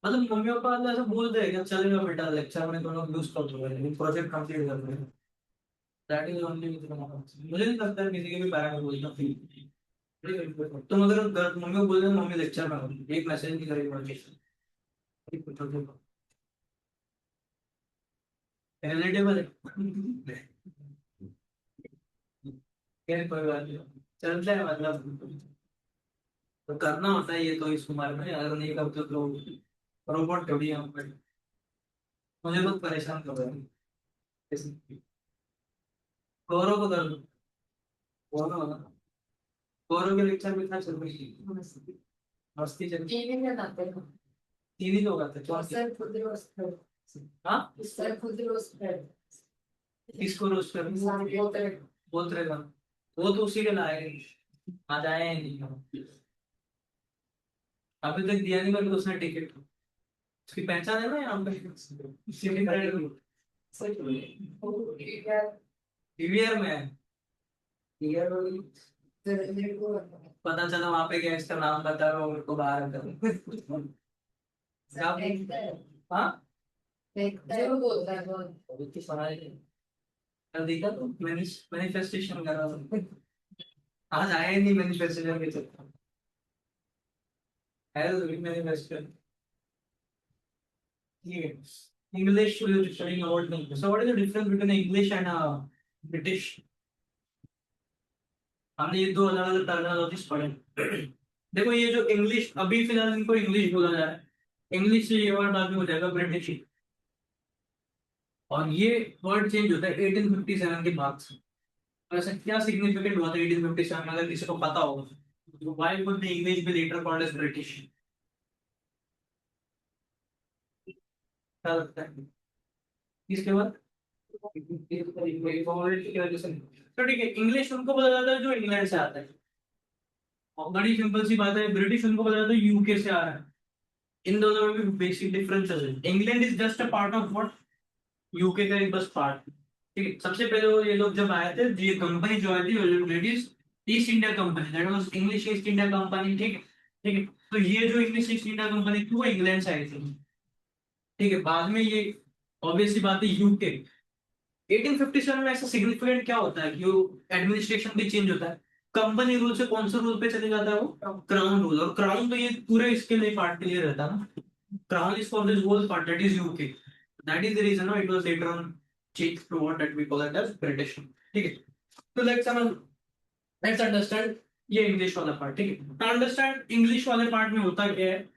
मतलब मम्मी पापा तो ऐसा बोलते हैं कि चलेगा बेटा, लेक्चर में दोनों यूज कर दो, लेकिन प्रोजेक्ट कंप्लीट कर दो। दैट इज ओनली, मुझे नहीं लगता है किसी के भी पेरेंट्स बोलता फील। तुम अगर मम्मी को बोल दो मम्मी लेक्चर में एक मैसेज नहीं करेगी, रिलेटेबल है। खैर कोई बात नहीं, चलता है मतलब, तो करना होता है ये तो इस उम्र में, अगर नहीं करते तो रोबोट थोड़ी हम पे। मुझे बहुत परेशान कर रहे हैं। गौरव को कर दो, गौरव, गौरव के लेक्चर में था चल रही मस्ती चल रही। तीन ही लोग आते हैं, हाँ किसको रोस्ट कर बोलते रहेगा, वो तो उसी के लायक है। आज आया ही नहीं, अभी तक दिया नहीं मेरे को उसने टिकट। उसकी पहचान है ना यहाँ पे, सिटी पीवीआर में है। पता चला वहां पे गया, इसका नाम बता रहा हूँ, मेरे को बाहर कर। हाँ इतनी सवाल है। कल देखा तो मैनिफेस्टेशन कर रहा था, आज आया ही नहीं मैनिफेस्टेशन के चक्कर। है तो मैनिफेस्टेशन। ठीक है, English studying old thing, so what is the difference between English and British? हमने ये दो अलग अलग टर्मिनोलॉजीज पढ़े। देखो ये जो इंग्लिश, अभी फिलहाल इनको इंग्लिश बोला जा रहा है, इंग्लिश से ये वर्ड बाद में हो जाएगा ब्रिटिश। और ये वर्ड चेंज होता है 1857 के बाद से। तो ऐसा क्या सिग्निफिकेंट हुआ था 1857 में, अगर किसी को पता होगा तो why would the English be later called as British? क्या लगता है इसके बाद? तो ठीक है, इंग्लिश उनको बोला जाता है जो इंग्लैंड से आता है, और बड़ी सिंपल सी बात है, ब्रिटिश उनको बोला जाता है यूके से आ रहा है। इन दोनों में भी बेसिक डिफरेंसेस है। England is just a part of what, UK का एक बस पार्ट। ठीक है, सबसे पहले ये लोग जब आए थे, ये कंपनी जो आई थी British east India company, that was English east India company. ठीक है, ठीक है, तो ये जो इंग्लिश ईस्ट इंडिया कंपनी थी वो इंग्लैंड से आई थी। ठीक है, बाद में ये ऑब्वियसली बात है यूके। 1857 में ऐसा सिग्निफिकेंट क्या होता है कि वो एडमिनिस्ट्रेशन भी चेंज होता है। कंपनी रूल से कौन सा रूल पे चले जाता है वो, क्राउन रूल। और क्राउन तो ये पूरे इसके लिए पार्ट के लिए रहता है ना, crown is for this whole part, that is UK. That is the reason why it was later on changed to what that we call it as British. ठीक है, तो let's understand ये इंग्लिश वाला पार्ट। ठीक है, तो understand English वाले part में होता क्या है।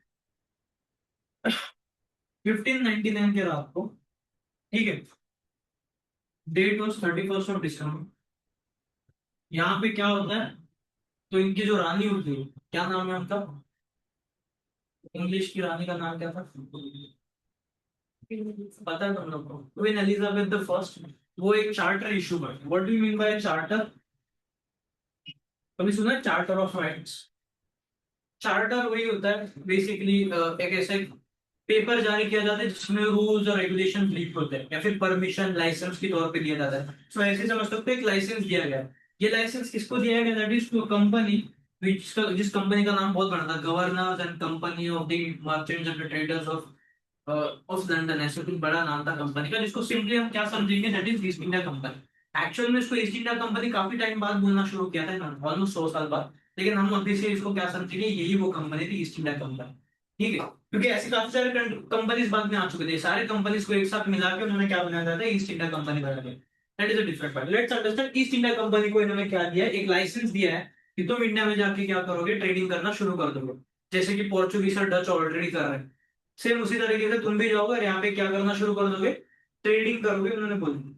1599 के रात को, ठीक है, डेट वॉज 31 ऑफ दिसंबर। यहाँ पे क्या होता है, तो इनकी जो रानी होती है, क्या नाम है उनका, इंग्लिश की रानी का नाम क्या था पता है तुम लोग को? Queen Elizabeth the first. वो एक चार्टर इशू करती। What do you mean by charter? कभी सुना है चार्टर ऑफ राइट्स? चार्टर वही होता है बेसिकली, एक ऐसे पेपर जारी किया जाता है जिसमें रूल्स और रेगुलेशन लिख होते हैं, या फिर परमिशन लाइसेंस के तौर पे दिया जाता है। तो ऐसे समझ सकते हो एक लाइसेंस दिया गया है। ये लाइसेंस किसको दिया गया? दैट इज टू कंपनी, जिस कंपनी का नाम बहुत बड़ा था, governors and company of the merchants and traders of London. ऐसे कुछ बड़ा नाम था कंपनी का, जिसको सिंपली हम क्या समझेंगे, that is east India company. Actual में इसको ईस्ट इंडिया कंपनी काफी टाइम बाद बोलना शुरू किया था, ऑलमोस्ट 100 साल बाद, लेकिन हम अभी से इसको क्या समझेंगे, यही वो कंपनी थी ईस्ट इंडिया कंपनी। ठीक है, क्योंकि ऐसी काफी सारे कंपनीज बाद में आ चुके थे, सारे कंपनीज को एक साथ मिला के उन्होंने क्या बनाया था, ईस्ट इंडिया कंपनी बना दिया। That is a different point. Let's understand east India company को इन्होंने क्या दिया है, एक लाइसेंस दिया है कि तुम इंडिया में जाके क्या करोगे, ट्रेडिंग करना शुरू कर दोगे, जैसे कि पोर्चुगीज और डच ऑलरेडी कर रहे हैं। सेम उसी तरीके से तुम भी जाओगे और यहाँ पे क्या करना शुरू कर दोगे, ट्रेडिंग करोगे, उन्होंने बोला।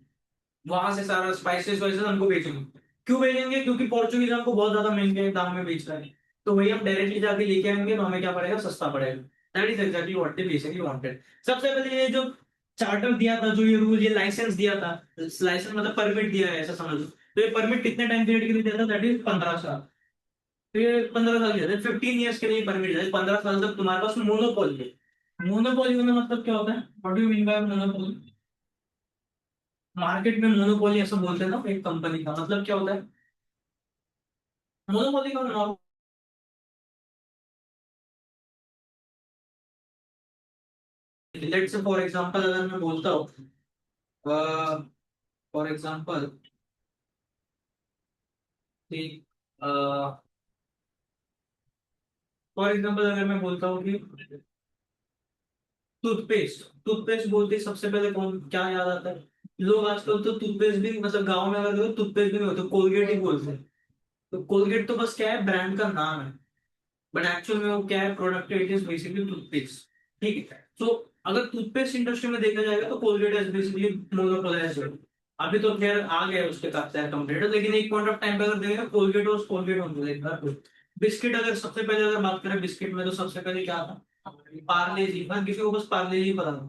वहां से सारा स्पाइसेस वाइसेस हमको बेचेंगे। क्यों बेचेंगे, क्योंकि पोर्चुगीज हमको बहुत ज्यादा महंगे दाम में बेच रहा है, तो वही हम डायरेक्टली जाके लेके आएंगे तो हमें क्या पड़ेगा, सस्ता पड़ेगा। That is exactly what they basically wanted. सबसे पहले ये जो चार्टर दिया था, जो ये रूल, ये लाइसेंस दिया था, लाइसेंस मतलब परमिट दिया है ऐसा समझ लो। तो ये परमिट कितने टाइम पीरियड के लिए दिया था, दैट इज 15 साल। तो ये 15 साल के लिए 15 ईयर्स के लिए परमिट है, 15 साल तक तुम्हारे पास मोनोपोली है। मोनोपोली होना मतलब क्या होता है, what do you mean by monopoly? Market में मोनोपोली ऐसा बोलते हैं ना एक कंपनी का, मतलब क्या होता है मोनोपोली का? लेट्स से फॉर एग्जांपल अगर मैं बोलता हूँ, फॉर एग्जांपल कि फॉर एग्जांपल अगर मैं बोलता हूँ कि टूथपेस्ट, टूथपेस्ट बोलते ही सबसे पहले कौन क्या याद आता है? लोग आजकल तो टूथपेस्ट भी, मतलब गांव में अगर देखो टूथपेस्ट भी नहीं होता, कोलगेट ही बोलते हैं। तो कोलगेट तो बस क्या है, ब्रांड का नाम है, बट एक्चुअल में वो क्या है, product it is basically toothpaste. ठीक है, तो अगर टूथपेस्ट इंडस्ट्री में देखा जाएगा तो कोलगेट इज बेसिकली मोनोपोलाइज्ड है। अभी तो खैर आ गए उसके काफी सारे कंपटीटर, लेकिन एक पॉइंट ऑफ टाइम पे अगर देखें कोलगेट और कोलगेट होंगे एक बार। बिस्किट अगर सबसे पहले अगर बात करें बिस्किट में, तो सबसे पहले क्या था, पार्ले जी। हर किसी को बस पार्ले जी पता था,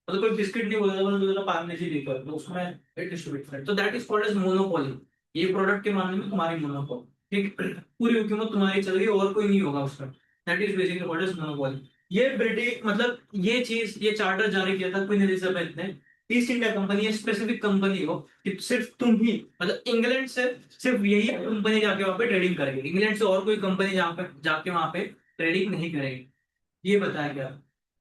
मतलब कोई बिस्किट नहीं बोला था, बस बोला पार्ले जी लेकर, तो उसमें इट डिस्ट्रीब्यूट, तो that is called as monopoly. ये प्रोडक्ट के मामले में तुम्हारी मोनोपोली, ठीक, पूरी हुकूमत तुम्हारी चल रही है और कोई नहीं होगा उसका। That is basically what is monopoly. ये ब्रिटिश मतलब ये चीज, ये चार्टर जारी किया था क्वीन एलिजाबेथ ने ईस्ट इंडिया कंपनी, ये स्पेसिफिक कंपनी हो कि सिर्फ तुम ही, मतलब इंग्लैंड से सिर्फ यही कंपनी जाके वहां पे ट्रेडिंग करेगी, इंग्लैंड से और कोई कंपनी जहाँ पे जाके वहां पे ट्रेडिंग नहीं करेगी। ये बताया गया।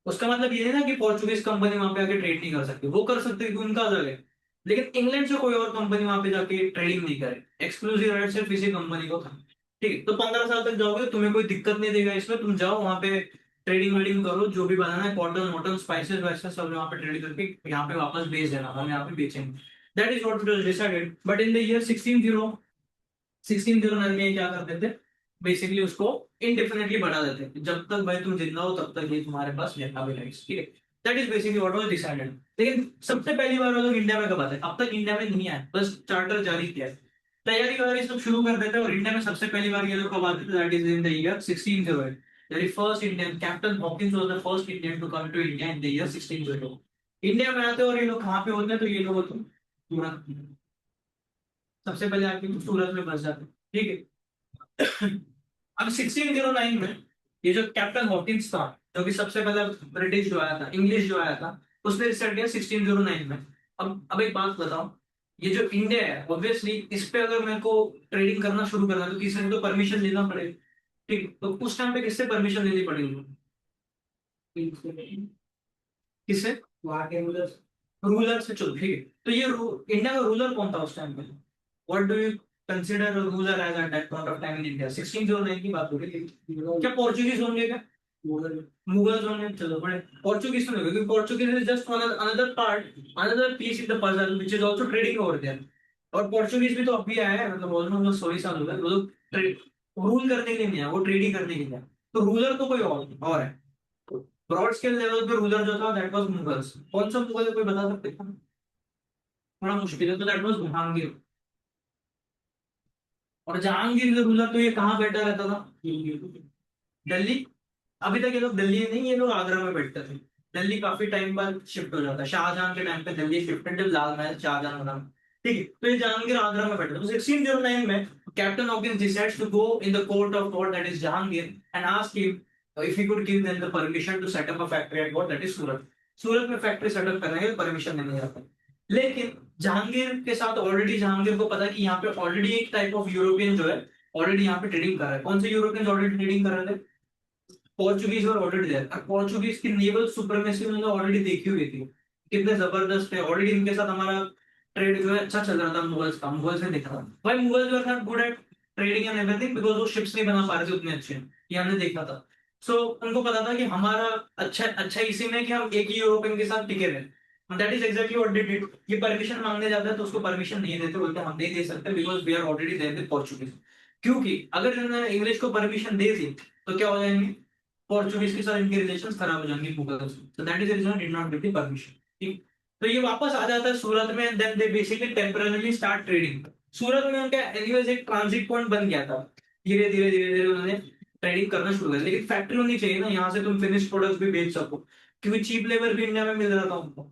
उसका मतलब ये है ना कि पोर्चुगीज कंपनी वहां पे आके ट्रेड नहीं कर सकती, वो कर सकती है उनका अलग है, लेकिन इंग्लैंड से कोई और कंपनी वहां पे जाके ट्रेडिंग नहीं करे, एक्सक्लूसिव राइट सिर्फ इसी कंपनी को था। ठीक है, तो 15 साल तक जाओगे, तुम्हें कोई दिक्कत नहीं देगा इसमें, तुम जाओ वहां पे ट्रेडिंग वेडिंग करो, जो भी बनाना है, कॉटन वॉटन स्पाइसेस वैसे सब यहाँ पे ट्रेड करके यहाँ पे वापस भेज देना, हम यहाँ पे बेचेंगे। That is what was decided, but in the year 1609 में क्या करते थे, बेसिकली उसको इंडेफिनेटली बढ़ा देते थे, जब तक भाई तुम जिंदा हो तब तक ये तुम्हारे पास रहता भी राइट्स। ठीक है, that is basically what was decided. लेकिन सबसे पहली बार वो लोग इंडिया में कब आते हैं, अब तक इंडिया में नहीं आए, बस चार्टर जारी किया है, तैयारी वगैरह सब शुरू कर देते हैं, और इंडिया में सबसे पहली बार ये लोग कब आते थे, that is in the year 1608। The first Indian Captain Hawkins was the first Indian to come to India in the year 1602। India में आते हैं और ये लोग कहाँ पे होते हैं, तो ये लोग होते हैं सूरत। सबसे पहले आके सूरत में बस जाते हैं। ठीक है, अब 1609 में ये जो कैप्टन हॉकिंस था, जो कि सबसे पहले ब्रिटिश जो आया था, इंग्लिश जो आया था, उसने स्टार्ट किया 1609 में। अब एक बात बताओ, ये जो इंडिया है ऑब्वियसली इस पे अगर मेरे को ट्रेडिंग करना शुरू करना है तो किसी ने तो परमिशन लेना पड़ेगा। ठीक है, तो उस टाइम पे किससे परमिशन लेनी पड़ेगी, किससे, वहां के रूलर से। चलो ठीक है, तो ये इंडिया का रूलर कौन था उस टाइम पे, what do you consider ruler as at that point of time in India? 1609 की बात हो रही है, क्या पोर्चुगीज होंगे क्या, मुगल्स होंगे? चलो बड़े पोर्चुगीज तो नहीं, क्योंकि Portuguese is just another part, another piece in the puzzle which is also trading over there. और पोर्चुगीज भी तो अभी आए हैं, मतलब ऑलमोस्ट 100 साल हो गए, वो लोग रूल करने के लिए नहीं है, वो ट्रेडिंग करने के लिए है। तो रूलर तो कोई और है, ब्रॉड स्केल लेवल पे रूलर जो था दैट वाज मुगल्स। कौन सा मुगल है, कोई बता सकते हैं? थोड़ा मुश्किल है, तो दैट वाज जहांगीर। और जहांगीर का रूलर तो ये कहाँ बैठा रहता था, दिल्ली। अभी तक ये लोग दिल्ली नहीं, ये लोग आगरा में बैठते थे। दिल्ली काफी टाइम बाद शिफ्ट हो जाता है, शाहजहां के टाइम पे दिल्ली शिफ्टेड, लाल महल शाहजहां बना। ठीक है, तो ये जहांगीर आगरा में बैठता था। 1609 में captain Hawkins decides to go in the court of god that is Jahangir and ask him if he could give them the permission to set up a factory at what that is Surat. Surat में factory setup करने के permission नहीं जाता। लेकिन जहांगीर के साथ already Jahangir को पता है कि यहाँ पे ऑलरेडी एक टाइप ऑफ यूरोपियन जो है ऑलरेडी यहाँ पे ट्रेडिंग कर रहा है। कौन से यूरोपियंस ऑलरेडी ट्रेडिंग कर रहे थे, पोर्चुगीज और ऑलरेडी देयर, और पोर्चुगीज की नेवल सुप्रीमेसी उन्होंने ऑलरेडी देखी हुई थी, कितने जबरदस्त है, ऑलरेडी इनके साथ हमारा ट्रेड जो है अच्छा चल रहा था, मुगल्स का, मुगल्स ने देखा था भाई, Mughals were not good at trading and everything because वो शिप्स नहीं बना पा रहे थे उतने अच्छे, ये हमने देखा था। सो उनको पता था कि हमारा अच्छा अच्छा इसी में कि हम एक ही यूरोपियन के साथ टिके रहे। That is exactly what they did. ये परमिशन मांगने जाता है तो उसको परमिशन नहीं देते, बोलते हम नहीं दे सकते because we are already there with Portuguese. क्योंकि अगर इन्होंने इंग्लिश को परमिशन दे दी तो क्या हो जाएंगे, पोर्चुगीज के साथ इनके रिलेशन खराब हो जाएंगे मुगल से। So that is the reason did not get the permission. ठीक। तो ये वापस आ जाता है सूरत में, then they basically temporarily start trading. Surat में उनका एनीवेज एक ट्रांजिट पॉइंट बन गया था। धीरे धीरे उन्होंने ट्रेडिंग करना शुरू कर, लेकिन फैक्ट्री होनी चाहिए ना, यहाँ से तुम फिनिश प्रोडक्ट्स भी बेच सको, क्योंकि चीप लेबर भी इंडिया में मिल रहा था उनको।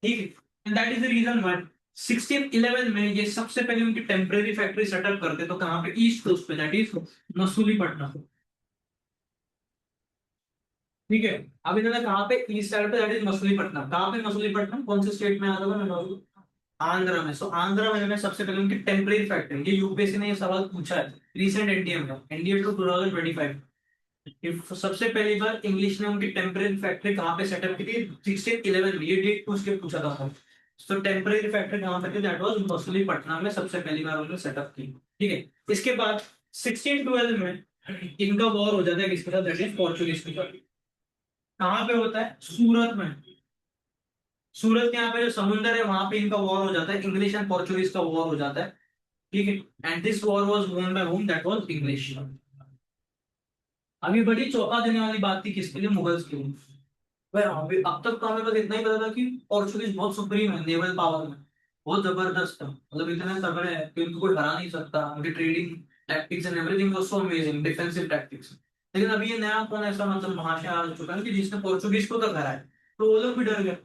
ठीक है। And that is the reason why 1611 में ये सबसे पहले उनकी टेम्पररी फैक्ट्री सेटअप करते तो कहाँ पे, ईस्ट कोस्ट पे, दैट इज मसूलीपट्टनम। ठीक है। अब इन्होंने कहाँ पे, ईस्ट साइड पे, दैट इज मसूलीपट्टनम। कहाँ पे मसूलीपट्टनम, कौन से स्टेट में आता था, मैं बताऊँ? आंध्र में। सो आंध्र में इन्होंने सबसे पहले उनकी टेम्पररी फैक्ट्री, ये यूपीएससी ने ये सवाल पूछा है रिसेंट एनडीए में, एनडीए टू 2025। सबसे पहली बार इंग्लिश ने उनकी टेम्पररी फैक्ट्री कहाँ पे सेटअप की थी, 1611 में। ये डेट पूछ के पूछा था। तो टेम्पररी फैक्ट्री कहाँ पे थी, दैट वाज मसूलीपट्टनम में सबसे पहली बार उन्होंने सेटअप की। ठीक है। इसके बाद 1612 में इनका वॉर हो जाता है किसके साथ, दैट इज पोर्चुगीज के साथ। कहाँ पे होता है, सूरत में। सूरत के यहाँ पे जो समुंदर है वहां पे इनका वॉर हो जाता है, इंग्लिश एंड पोर्चुगीज का वॉर हो जाता है। ठीक है। And this war was won by whom, that was English. अभी बड़ी चौंका देने वाली बात थी किसके लिए, मुगल्स के लिए। भाई अभी अब तक तो हमें बस इतना ही पता था कि पोर्चुगीज बहुत सुप्रीम है नेवल पावर में, बहुत जबरदस्त है, मतलब इतने तगड़े हैं कि उनको कोई हरा नहीं सकता। उनकी trading tactics and everything was so amazing, defensive tactics. लेकिन अभी ये नया कौन ऐसा मतलब महाशय आ चुका है कि जिसने पोर्चुगीज को तक हराया है, तो वो लोग भी डर गए।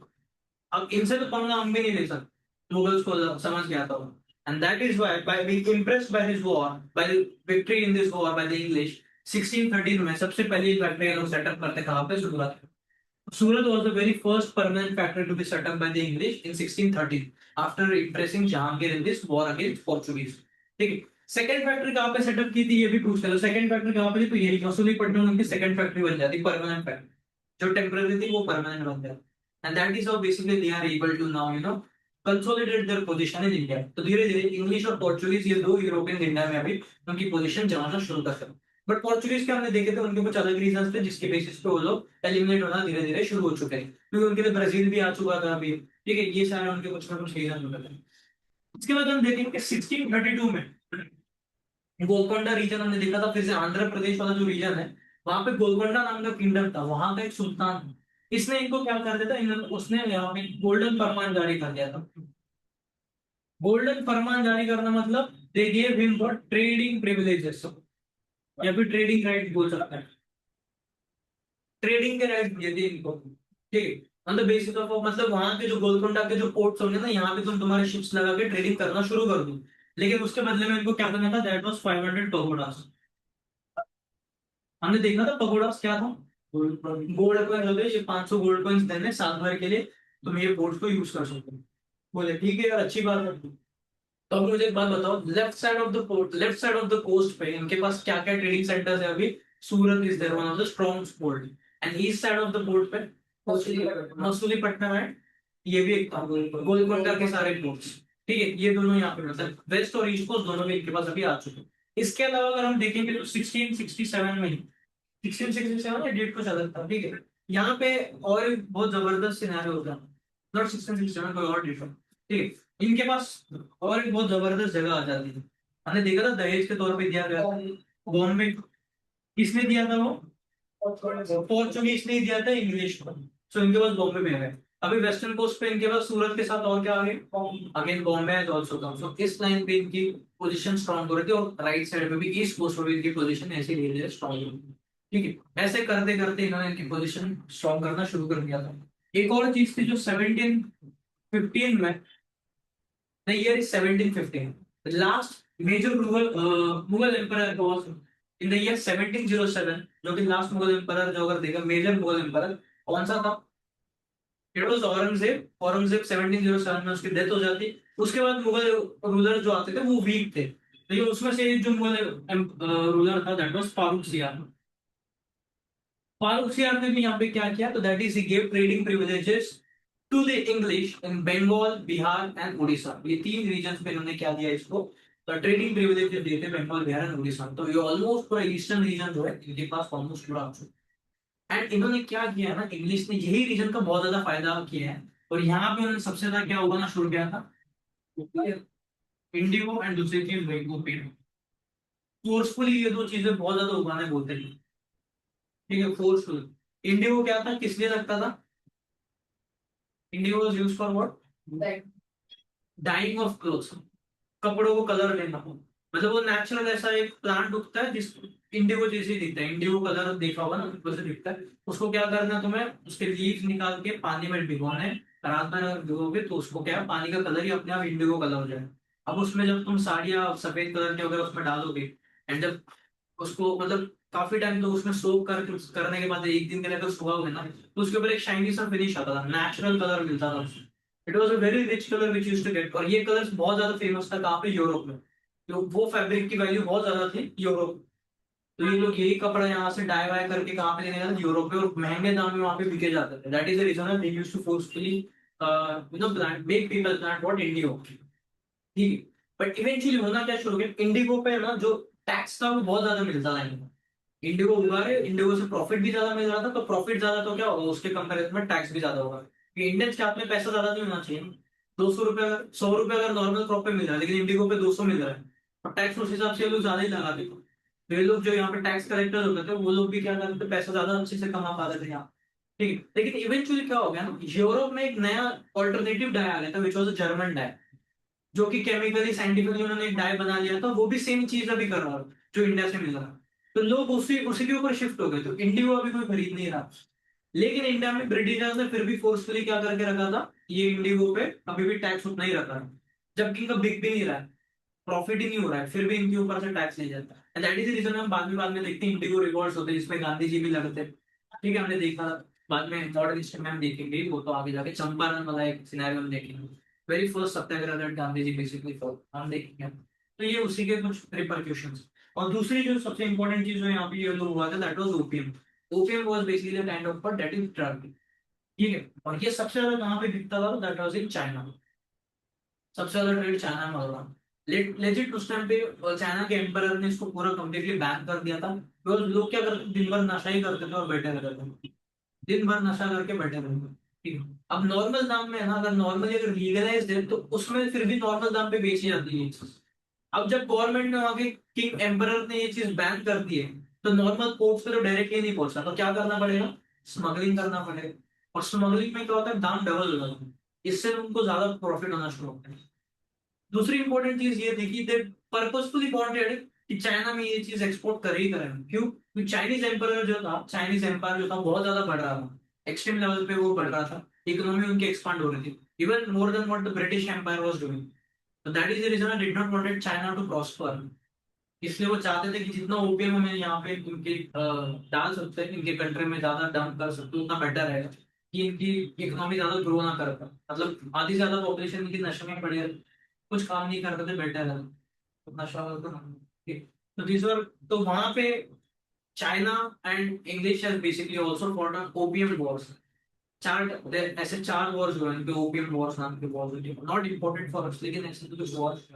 अब इनसे तो पंगा हम भी नहीं ले सकते, मुगल्स को समझ गया था वो। And that is why by being impressed by this war, by victory in this war by the English, 1613 में सबसे पहली फैक्ट्री लोग सेटअप करते कहां पे, सूरत। सूरत was the very first permanent factory to be set up by the English in 1613 after impressing Jahangir in this war against Portuguese। ठीक है। Second factory कहां पे सेटअप की थी ये भी पूछ ले, सेकंड फैक्ट्री कहां पे थी, तो यही मसूलीपट्टनम उनकी सेकंड फैक्ट्री बन जाती, परमानेंट फैक्ट्री। जो टेम्पररी थी वो परमानेंट बन जाती। And that is how basically they are able to now consolidate their position in India. तो धीरे धीरे इंग्लिश और पोर्चुगीज ये दो यूरोपियन इंडिया में अभी उनकी पोजीशन जमाना शुरू कर सकते। बट पोर्चुगीज के हमने देखे थे उनके कुछ अलग रीजंस थे जिसके बेसिस पे वो लोग एलिमिनेट होना धीरे धीरे शुरू हो चुके हैं, क्योंकि उनके लिए ब्राजील भी आ चुका था अभी। ठीक है। ये सारे उनके कुछ ना कुछ रीजन होते थे। इसके बाद हम देखेंगे 1632 में गोलकोंडा रीजन हमने देखा था, फिर से आंध्र प्रदेश वाला जो रीजन है, वहां पे गोलकोंडा नाम का किंगडम था, वहां का एक सुल्तान था। इसने इनको क्या कर दिया था, उसने यहाँ पे गोल्डन फरमान जारी कर दिया था। गोल्डन फरमान जारी करना मतलब they gave him for trading privileges, या फिर ट्रेडिंग राइट बोल सकते हैं। ट्रेडिंग के राइट दिए थे इनको। ठीक है। ऑन द बेसिस ऑफ, मतलब वहां के जो गोलकोंडा के जो पोर्ट्स होंगे ना, यहाँ पे तुम तुम्हारे शिप्स लगा के ट्रेडिंग करना शुरू कर दो। लेकिन उसके बदले में इनको क्या करना था, दैट वाज 500 पगोडास। हमने देखा था पगोडास क्या था, गोल्ड कॉइन होते हैं, ये 500 गोल्ड कॉइन्स देने साल भर के लिए, तुम ये पोर्ट्स को यूज कर सकते हो। बोले ठीक है यार, अच्छी बात है। तो अब मुझे एक बात बताओ, left side of the port, left side of the coast पे इनके पास क्या क्या ट्रेडिंग सेंटर्स है अभी। Surat is there one of the strong port. And east side of the port पे मसूलीपट्टनम है, ये भी एक गोलकोंडा के सारे पोर्ट्स। ठीक है। ये दोनों यहाँ पे मतलब वेस्ट और ईस्ट कोस्ट दोनों भी इनके पास अभी आ चुके हैं। इसके अलावा अगर हम देखेंगे तो 1667 में, 1667 या डेट को ज्यादा था। ठीक है। यहाँ पे और एक बहुत जबरदस्त सिनेरियो होता है, नॉट 1667 कोई और डेट। ठीक है। इनके पास और एक बहुत जबरदस्त जगह आ जाती है। हमने देखा था दहेज के तौर पे दिया गया था बॉम्बे। किसने दिया था वो, पोर्चुगीज ने दिया था इंग्लिश को। सो इनके पास बॉम्बे में है। अभी वेस्टर्न कोस्ट पे इनके पास सूरत के साथ और क्या आ गए, अगेन बॉम्बे है आल्सो कम। सो इस लाइन पे इनकी पोजीशन स्ट्रांग हो रही थी, और राइट साइड पे भी ईस्ट कोस्ट पे भी इनकी पोजीशन ऐसे धीरे धीरे स्ट्रांग हो रही थी। ठीक है। ऐसे करते करते इन्होंने इनकी पोजीशन स्ट्रांग करना शुरू कर दिया था। एक और चीज थी जो 1715 में, the year is 1715, the last major Mughal emperor was in the year 1707, जो कि लास्ट मुगल एम्परर जो अगर देखा मेजर मुगल एम्परर कौन सा था, इट वाज औरंगजेब। औरंगजेब 1707 में उसकी डेथ हो जाती। उसके बाद मुगल रूलर जो आते थे वो वीक थे, लेकिन उसमें से एक जो मुगल रूलर था दैट वाज फारूक सियार। फारूक सियार ने भी यहाँ पे क्या किया, तो that is he gave trading privileges to the English in Bengal, Bihar and Orissa. ये तीन रीजन पे इन्होंने क्या दिया इसको, तो ट्रेडिंग प्रिविलेज दिए थे बंगाल, बिहार एंड उड़ीसा। तो ये ऑलमोस्ट पूरा ईस्टर्न रीजन जो है इनके पास ऑलमोस्ट पूरा आ चुका है। एंड इन्होंने क्या किया ना, इंग्लिश ने यही रीजन का बहुत ज्यादा फायदा किया है। और यहाँ पे उन्होंने सबसे ज्यादा क्या उगाना शुरू किया था, इंडिगो, एंड दूसरी चीज वही ओपियम। फोर्सफुली ये दो चीजें बहुत ज्यादा उगाने बोलते हैं। ठीक है, फोर्सफुल। इंडिगो क्या था, किस लिए लगता था? Indigo was used for what? Dyeing of clothes, कपड़ों को कलर देना। मतलब वो नेचुरल ऐसा एक प्लांट उगता है जिस इंडिगो जैसे ही दिखता है, इंडिगो कलर देखा होगा ना, वैसे दिखता है। उसको क्या करना है तुम्हें, उसके लीव्स निकाल के पानी में भिगोने, रात में अगर भिगोगे तो उसको क्या है, पानी का कलर ही अपने आप इंडिगो कलर हो जाएगा। अब उसमें जब तुम साड़ियाँ सफेद कलर के वगैरह उसमें डालोगे, एंड जब उसको मतलब काफी टाइम तो उसमें सोक करने के बाद एक दिन के लिए अगर सुखाओगे ना, तो उसके ऊपर एक शाइनी सा फिनिश आता था, नेचुरल कलर मिलता था। It was a very rich colour which use to get, और ये कलर बहुत ज्यादा फेमस था कहाँ पे, यूरोप में। तो वो फैब्रिक की वैल्यू बहुत ज्यादा थी यूरोप। तो ये लोग यही कपड़ा यहाँ से डाई वाई करके कहाँ पे लेने जाते थे, यूरोप में, और महंगे दाम में वहाँ पे बिके जाते थे। That is the reason they used to forcefully plant make people plant what, indigo. ठीक है। बट इवेंचुअली होना क्या शुरू किया, इंडिगो पे ना जो टैक्स था वो बहुत ज्यादा मिलता था इनको। इंडिगो उगा रहे, इंडिगो से प्रॉफिट भी ज्यादा मिल रहा था, तो प्रॉफिट ज्यादा तो क्या होगा, उसके कंपैरिजन में टैक्स भी ज्यादा होगा। इंडियंस के हाथ में पैसा ज्यादा नहीं होना चाहिए। 200 रुपए अगर 100 रुपए अगर नॉर्मल क्रॉप पे मिल रहा है, लेकिन इंडिगो पे 200 मिल रहा है, और टैक्स उस हिसाब से ये लोग ज्यादा ही लगाते थे। तो ये लोग जो यहाँ पे टैक्स कलेक्टर होते थे, वो लोग भी क्या करते थे, पैसा ज्यादा अच्छे से कमा पाते थे यहाँ। ठीक है, लेकिन इवेंचुअली क्या हो गया ना, यूरोप में एक नया ऑल्टरनेटिव डाई आ गया था, विच वॉज जर्मन डाई, जो कि केमिकली साइंटिफिकली उन्होंने एक डाई बना लिया था, वो भी सेम चीज अभी कर रहा है जो इंडिया से मिल रहा है। तो लोग उसी उसी के ऊपर शिफ्ट हो गए, तो इंडिगो अभी कोई खरीद नहीं रहा। लेकिन इंडिया में ब्रिटिशर्स ने फिर भी फोर्सफुली क्या करके रखा था, ये इंडिगो पे अभी भी टैक्स उतना ही रखा है, जबकि इनका बिक भी नहीं रहा है, प्रॉफिट ही नहीं हो रहा है, फिर भी इनके ऊपर से टैक्स लिया जाता है। दैट इज द रीजन हम बाद में देखते हैं इंडिगो रिवॉर्ड्स होते हैं जिसमें गांधी जी भी लगते हैं। ठीक है, हमने देखा, बाद में मॉडर्न हिस्ट्री में हम देखेंगे, वो तो आगे जाके चंपारण वाला एक सिनेरियो हम देखेंगे, very first Satyagraha that Gandhi ji basically for, हम देखेंगे। तो ये उसी के कुछ रिपरक्यूशंस। और दूसरी जो सबसे इंपॉर्टेंट चीज जो यहाँ पे ये लोग हुआ था, that was opium. Opium was basically kind of that is drug. ठीक है, और ये सबसे ज्यादा कहाँ पे बिकता था, दैट वाज इन चाइना। सबसे ज्यादा ट्रेड चाइना में हो रहा। लेजिट उस टाइम पे चाइना के एम्परर ने इसको पूरा कंप्लीटली बैन कर दिया था, बिकॉज लोग क्या करते थे, दिन भर नशा ही करते थे और बैठे रहते थे, दिन भर नशा करके बैठे रहते थे। ठीक है। अब नॉर्मल दाम में है ना, अगर नॉर्मली अगर लीगलाइज है तो उसमें फिर भी नॉर्मल दाम पे बेची जाती है ये चीज। अब जब गवर्नमेंट ने वहां के किंग एम्परर ने ये चीज बैन कर दी है, तो नॉर्मल पोर्ट्स पे तो डायरेक्टली नहीं पहुंचता, तो क्या करना पड़ेगा, स्मगलिंग करना पड़ेगा। और स्मगलिंग में क्या होता है, दाम डबल हो जाता है, इससे उनको ज्यादा प्रॉफिट होना शुरू होता है। दूसरी इंपॉर्टेंट चीज ये देखी, दे पर्पसफुली वांटेड कि चाइना में ये चीज एक्सपोर्ट करे ही करें। क्यों? क्योंकि चाइनीज एम्पायर जो था बहुत ज्यादा बढ़ रहा था, एक्सट्रीम लेवल पे वो बढ़ रहा था, इकोनॉमी उनकी एक्सपांड हो रही थी, even more than what the British empire was doing. तो that is the reason I did not wanted China to prosper. इसलिए वो चाहते थे कि जितना ओपीएम हमें यहाँ पे इनके डाल सकते हैं, इनके कंट्री में ज्यादा डंप कर सकते हैं, उतना बेटर रहेगा, कि इनकी इकोनॉमी ज्यादा ग्रो ना कर पाए। मतलब आधी ज्यादा पॉपुलेशन इनकी नशे में पड़े, कुछ काम नहीं करते थे, बेटर है तो नशा तो ठीक। तो दिस वर, तो वहां पे China and English has basically also fought on opium wars. ऐसे चार वॉर्स हुए इनके, ओपीएम वॉर्स नाम के wars, not important for us, लेकिन ऐसे तो वॉर्स,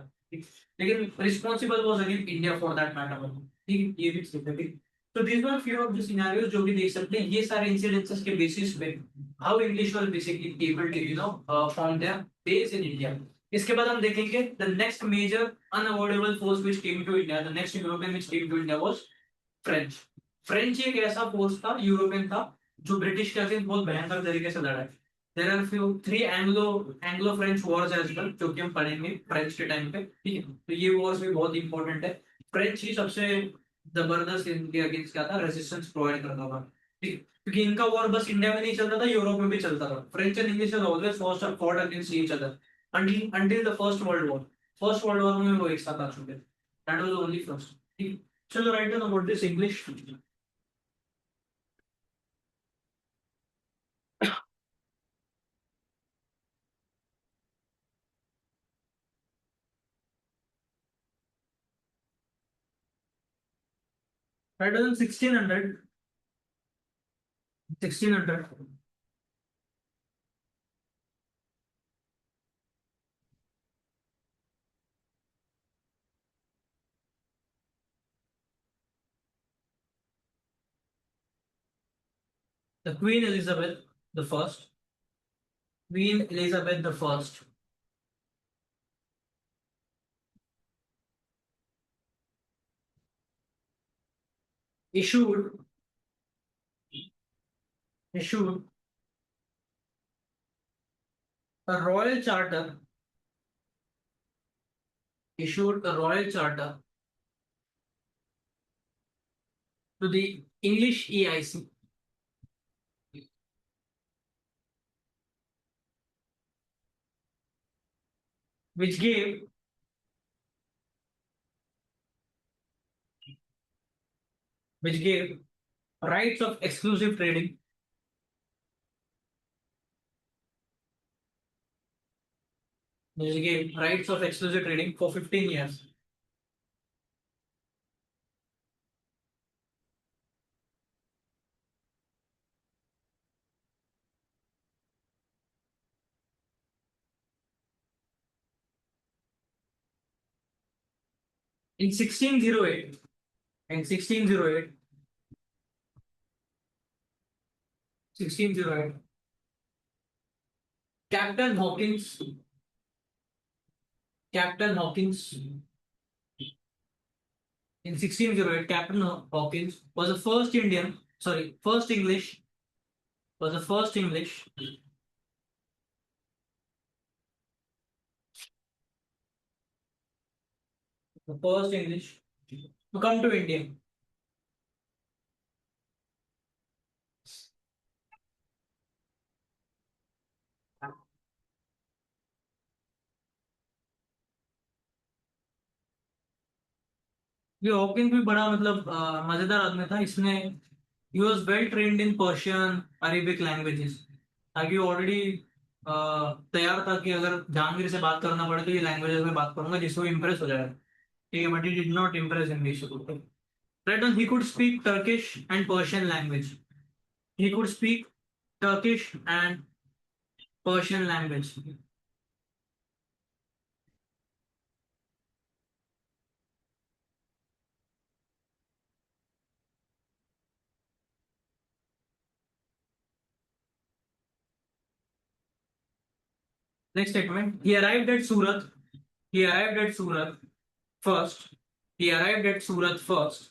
लेकिन responsible was again India for that matter. ठीक है, ये भी ठीक है। ठीक। तो this were few of the scenarios जो भी देख सकते हैं, ये सारे इंसिडेंसेस के बेसिस पे how English was basically able to form their base in India. इसके बाद हम देखेंगे the next major unavoidable force which came to India, the next European which came to India was French. French एक ऐसा force था, European था, जो British के अगेंस्ट बहुत भयंकर तरीके से लड़ा है। There are few three Anglo Anglo French wars as well, जो कि हम पढ़ेंगे फ्रेंच के टाइम पे। ठीक है, तो ये वॉर्स भी बहुत इंपॉर्टेंट है। फ्रेंच ही सबसे जबरदस्त इनके अगेंस्ट क्या था, रेजिस्टेंस प्रोवाइड करता था। ठीक है, क्योंकि इनका वॉर बस इंडिया में नहीं चलता था, यूरोप में भी चलता था। French and English always fought against each other until the first world war। First world war में वो एक साथ आ चुके थे, दैट वाज ओनली फर्स्ट। ठीक। चलो, write down about this English. Write down 1600। 1600। The Queen Elizabeth the First. Queen Elizabeth the First issued issued a royal charter issued a royal charter to the English EIC, which gave which gave rights of exclusive trading, for 15 years. In 1608, in 1608, 1608, Captain Hawkins, Captain Hawkins, in 1608, Captain Hawkins was the first Indian, sorry, first English, was the first English, the first English to come to India. ये Hawkins भी बड़ा मतलब मजेदार आदमी था इसने ही was well trained in Persian Arabic languages ताकि ऑलरेडी तैयार था कि अगर जहांगीर से बात करना पड़े तो ये लैंग्वेजेस में बात करूंगा जिससे वो इम्प्रेस हो जाएगा ठीक है but he did not impress in this right on he could speak Turkish and Persian language he could speak Turkish and Persian language next statement he arrived at Surat first he arrived at Surat first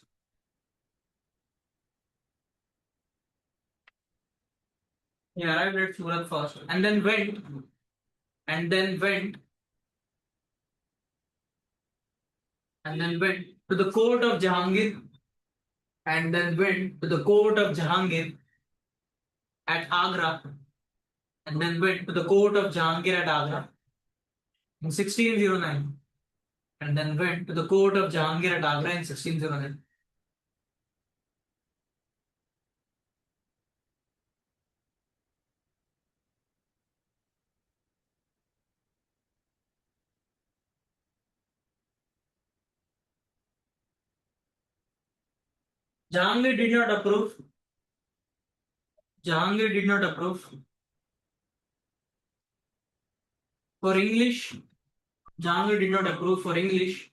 he arrived at Surat first and then went to the court of Jahangir at Agra went to the court of Jahangir at Agra in 1609 and then went to the court of Jahangir at Agra in 1609. Jahangir did not approve. Jahangir did not approve. For English, Jahangir did not approve for English.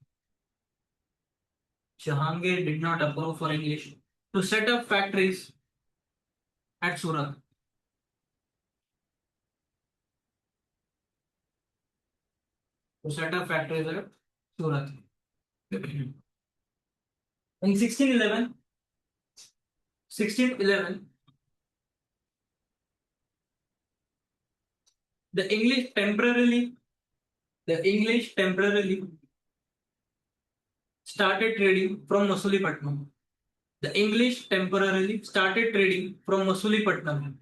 Jahangir did not approve for English to set up factories at Surat. To set up factories at Surat. In 1611, the English temporarily started trading from Masulipatam. The English temporarily started trading from Masulipatam.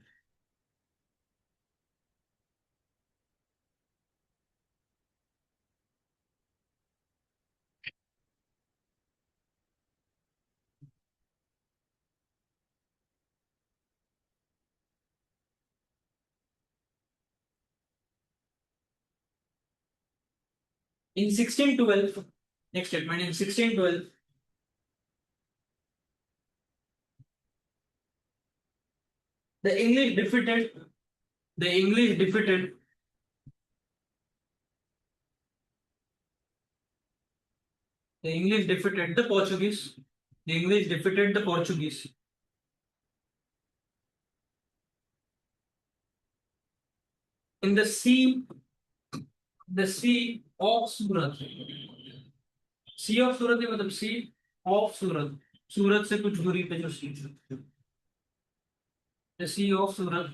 In 1612, next statement, in 1612, the English defeated the English defeated the English defeated the Portuguese. The English defeated the Portuguese In the sea of Surat. Sea of Surat है, मतलब सी of सूरत, सूरत से कुछ दूरी पे जो sea, the sea of Surat.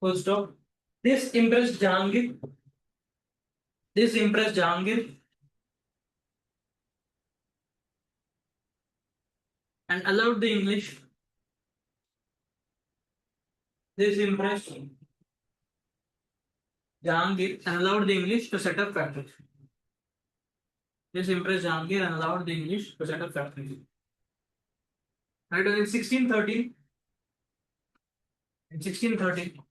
Full stop. This impress Jahangir, this impress Jahangir and allowed the English, this impressed Jahangir and allowed the English to set up factories. This impressed Jahangir and allowed the English to set up factories. Right, in 1613, in 1613,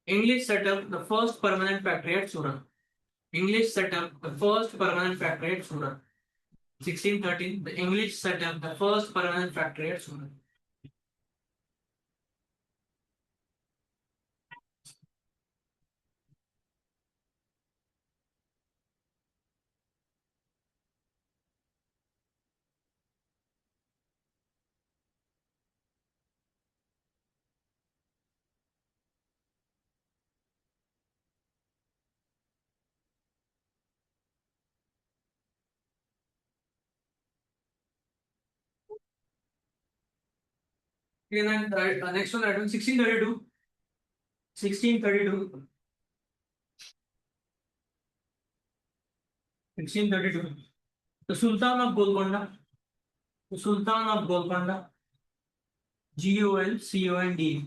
English set up the first permanent factory at Surat. English set up the first permanent factory at Surat. 1613, the English set up the first permanent factory at Surat. Okay, then next one, that one, 1632. 1632. 1632. The Sultan of Golconda. The Sultan of Golconda. Golconda.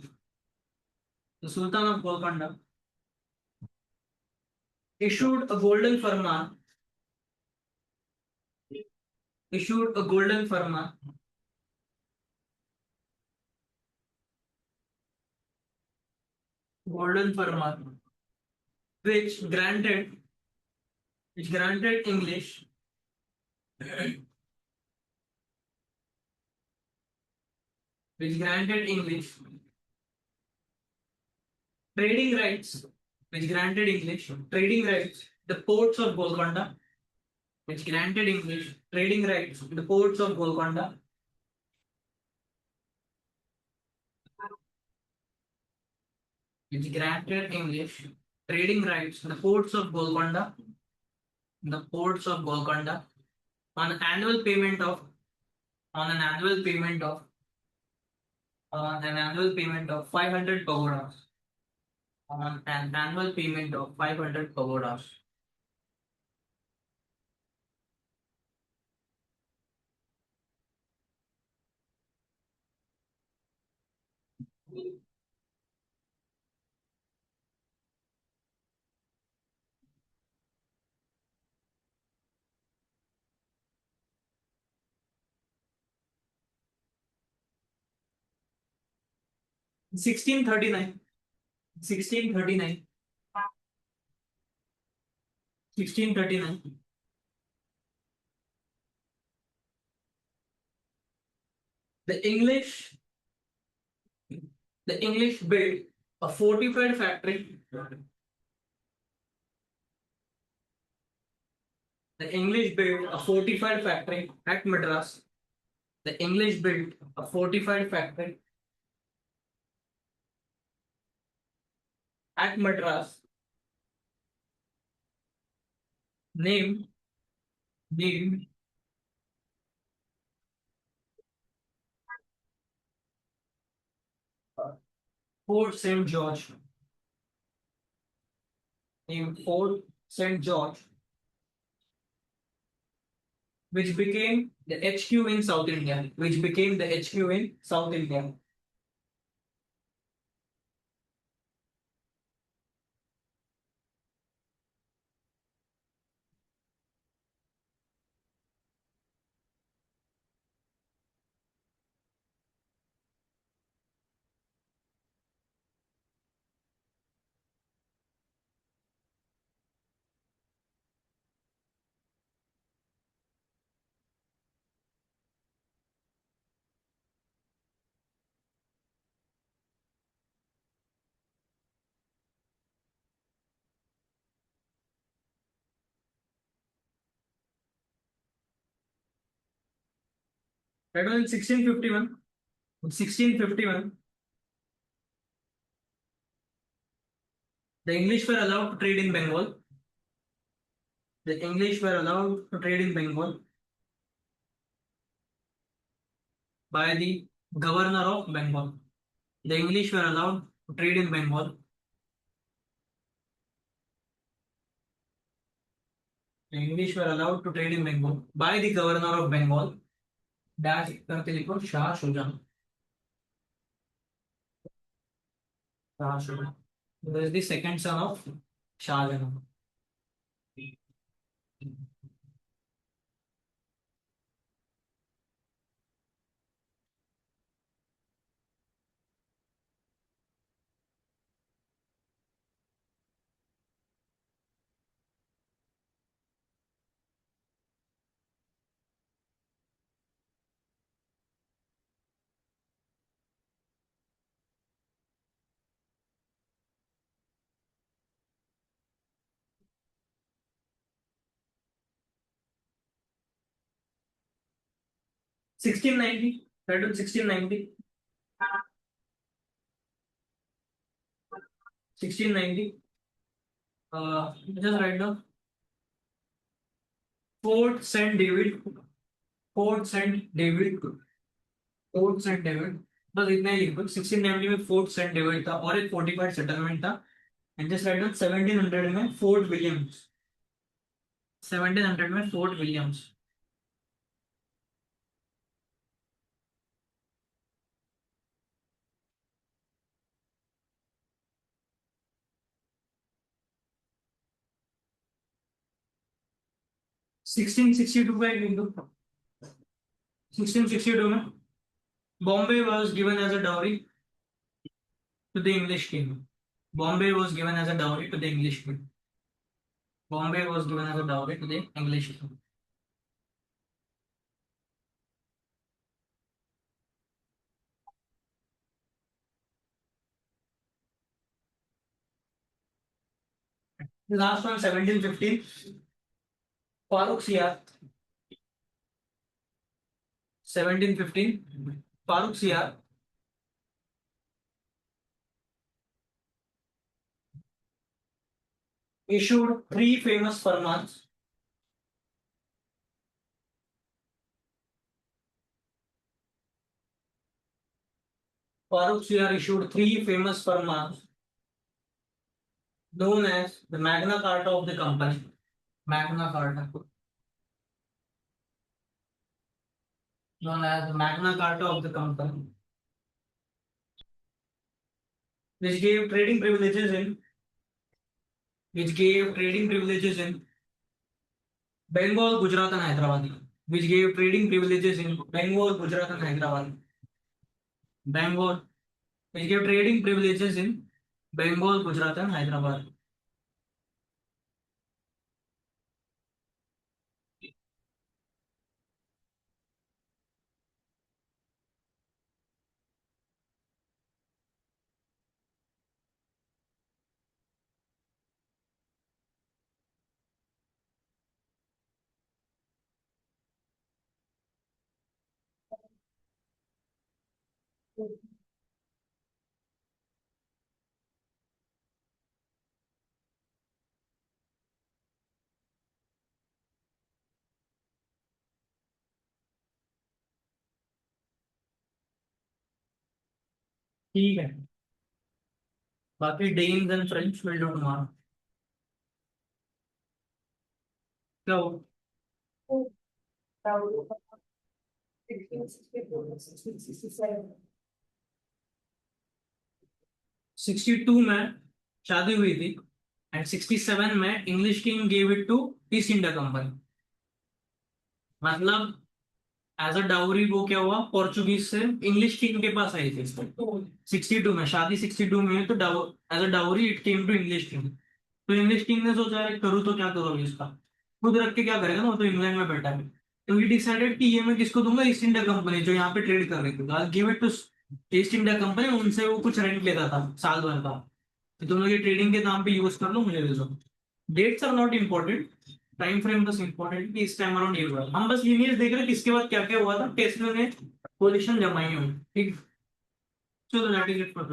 The Sultan of Golconda issued a golden farman, issued a golden farman, golden farman, which granted, which granted English, which granted English trading rights, which granted English trading rights, the ports of Golconda, which granted English trading rights, the ports of Golconda, which granted English trading rights, the ports of Golconda, the ports of Golconda, on an annual payment of, on an annual payment of, on an annual payment of 500 pagodas, on an annual payment of 500 pagodas. Sixteen thirty nine, 1639, 1639. The English, the English built a fortified factory. The English built a fortified factory at Madras. The English built a fortified factory at Madras, named named Fort Saint George, named Fort Saint George, which became the HQ in South India, which became the HQ in South India. That was in 1651. In 1651, the English were allowed to trade in Bengal. The English were allowed to trade in Bengal by the governor of Bengal. The English were allowed to trade in Bengal. The English were allowed to trade in Bengal by the governor of Bengal. Dash करके लिखो Shah Shuja. Shah Shuja. This is the second son of Shah Jahan. 1690. That was 1690. 1690. Just write down. Fort Saint David. Fort Saint David. Fort Saint David. बस इतना ही लिखो. 1690 में fort Saint David था और एक fortified settlement था. एंड जस्ट राइट डाउन 1700 में fort Williams. 1700 में फोर्ट विलियम्स. 1662 का एक लिख दो. 1662 में Bombay was given as a dowry to the English king. Bombay was given as a dowry to the English king. Bombay was given as a dowry to the English king. Last one 1715. Farrukhsiyar. 1715. Farooq सियार issued three famous farmans. Farooq Siyar issued three famous farmans known as the Magna Carta of the company. Magna Carta. Known as the Magna Carta of the company, which gave trading privileges in Bengal, Gujarat, and Hyderabad. Which gave trading privileges in Bengal, Gujarat, and Hyderabad. Bengal. Which gave trading privileges in Bengal, Gujarat, and Hyderabad. ठीक है. बाकी Danes and French will do tomorrow. क्या हो? 62 में शादी हुई थी and 67 में English king gave it to East India Company. मतलब एज अ डाउरी वो क्या हुआ, पोर्चुगीज से इंग्लिश किंग के पास आई थी 62 में. शादी 62 में तो as a dowry it came to English king. तो इंग्लिश किंग ने सोचा यार करूँ तो क्या करोगे इसका, खुद रख के क्या करेगा ना, वो तो इंग्लैंड में बैठा है. तो ही डिसाइडेड कि ये मैं किसको दूंगा, ईस्ट इंडिया कंपनी जो यहाँ पे ट्रेड कर रही थी. Give it to East India Company. उनसे वो कुछ रेंट लेता था साल भर का, तो तुम लोग ये ट्रेडिंग के नाम पे यूज कर लो, मुझे दे दो. Dates are not important. Time frame बस इम्पोर्टेंट कि इस टाइम अराउंड ये हुआ, हम बस लीनियर्स देख रहे हैं कि इसके बाद क्या क्या हुआ था, टेस्ला ने पोजीशन जमाई हो, ठीक है। चलो दैट इज इट फॉर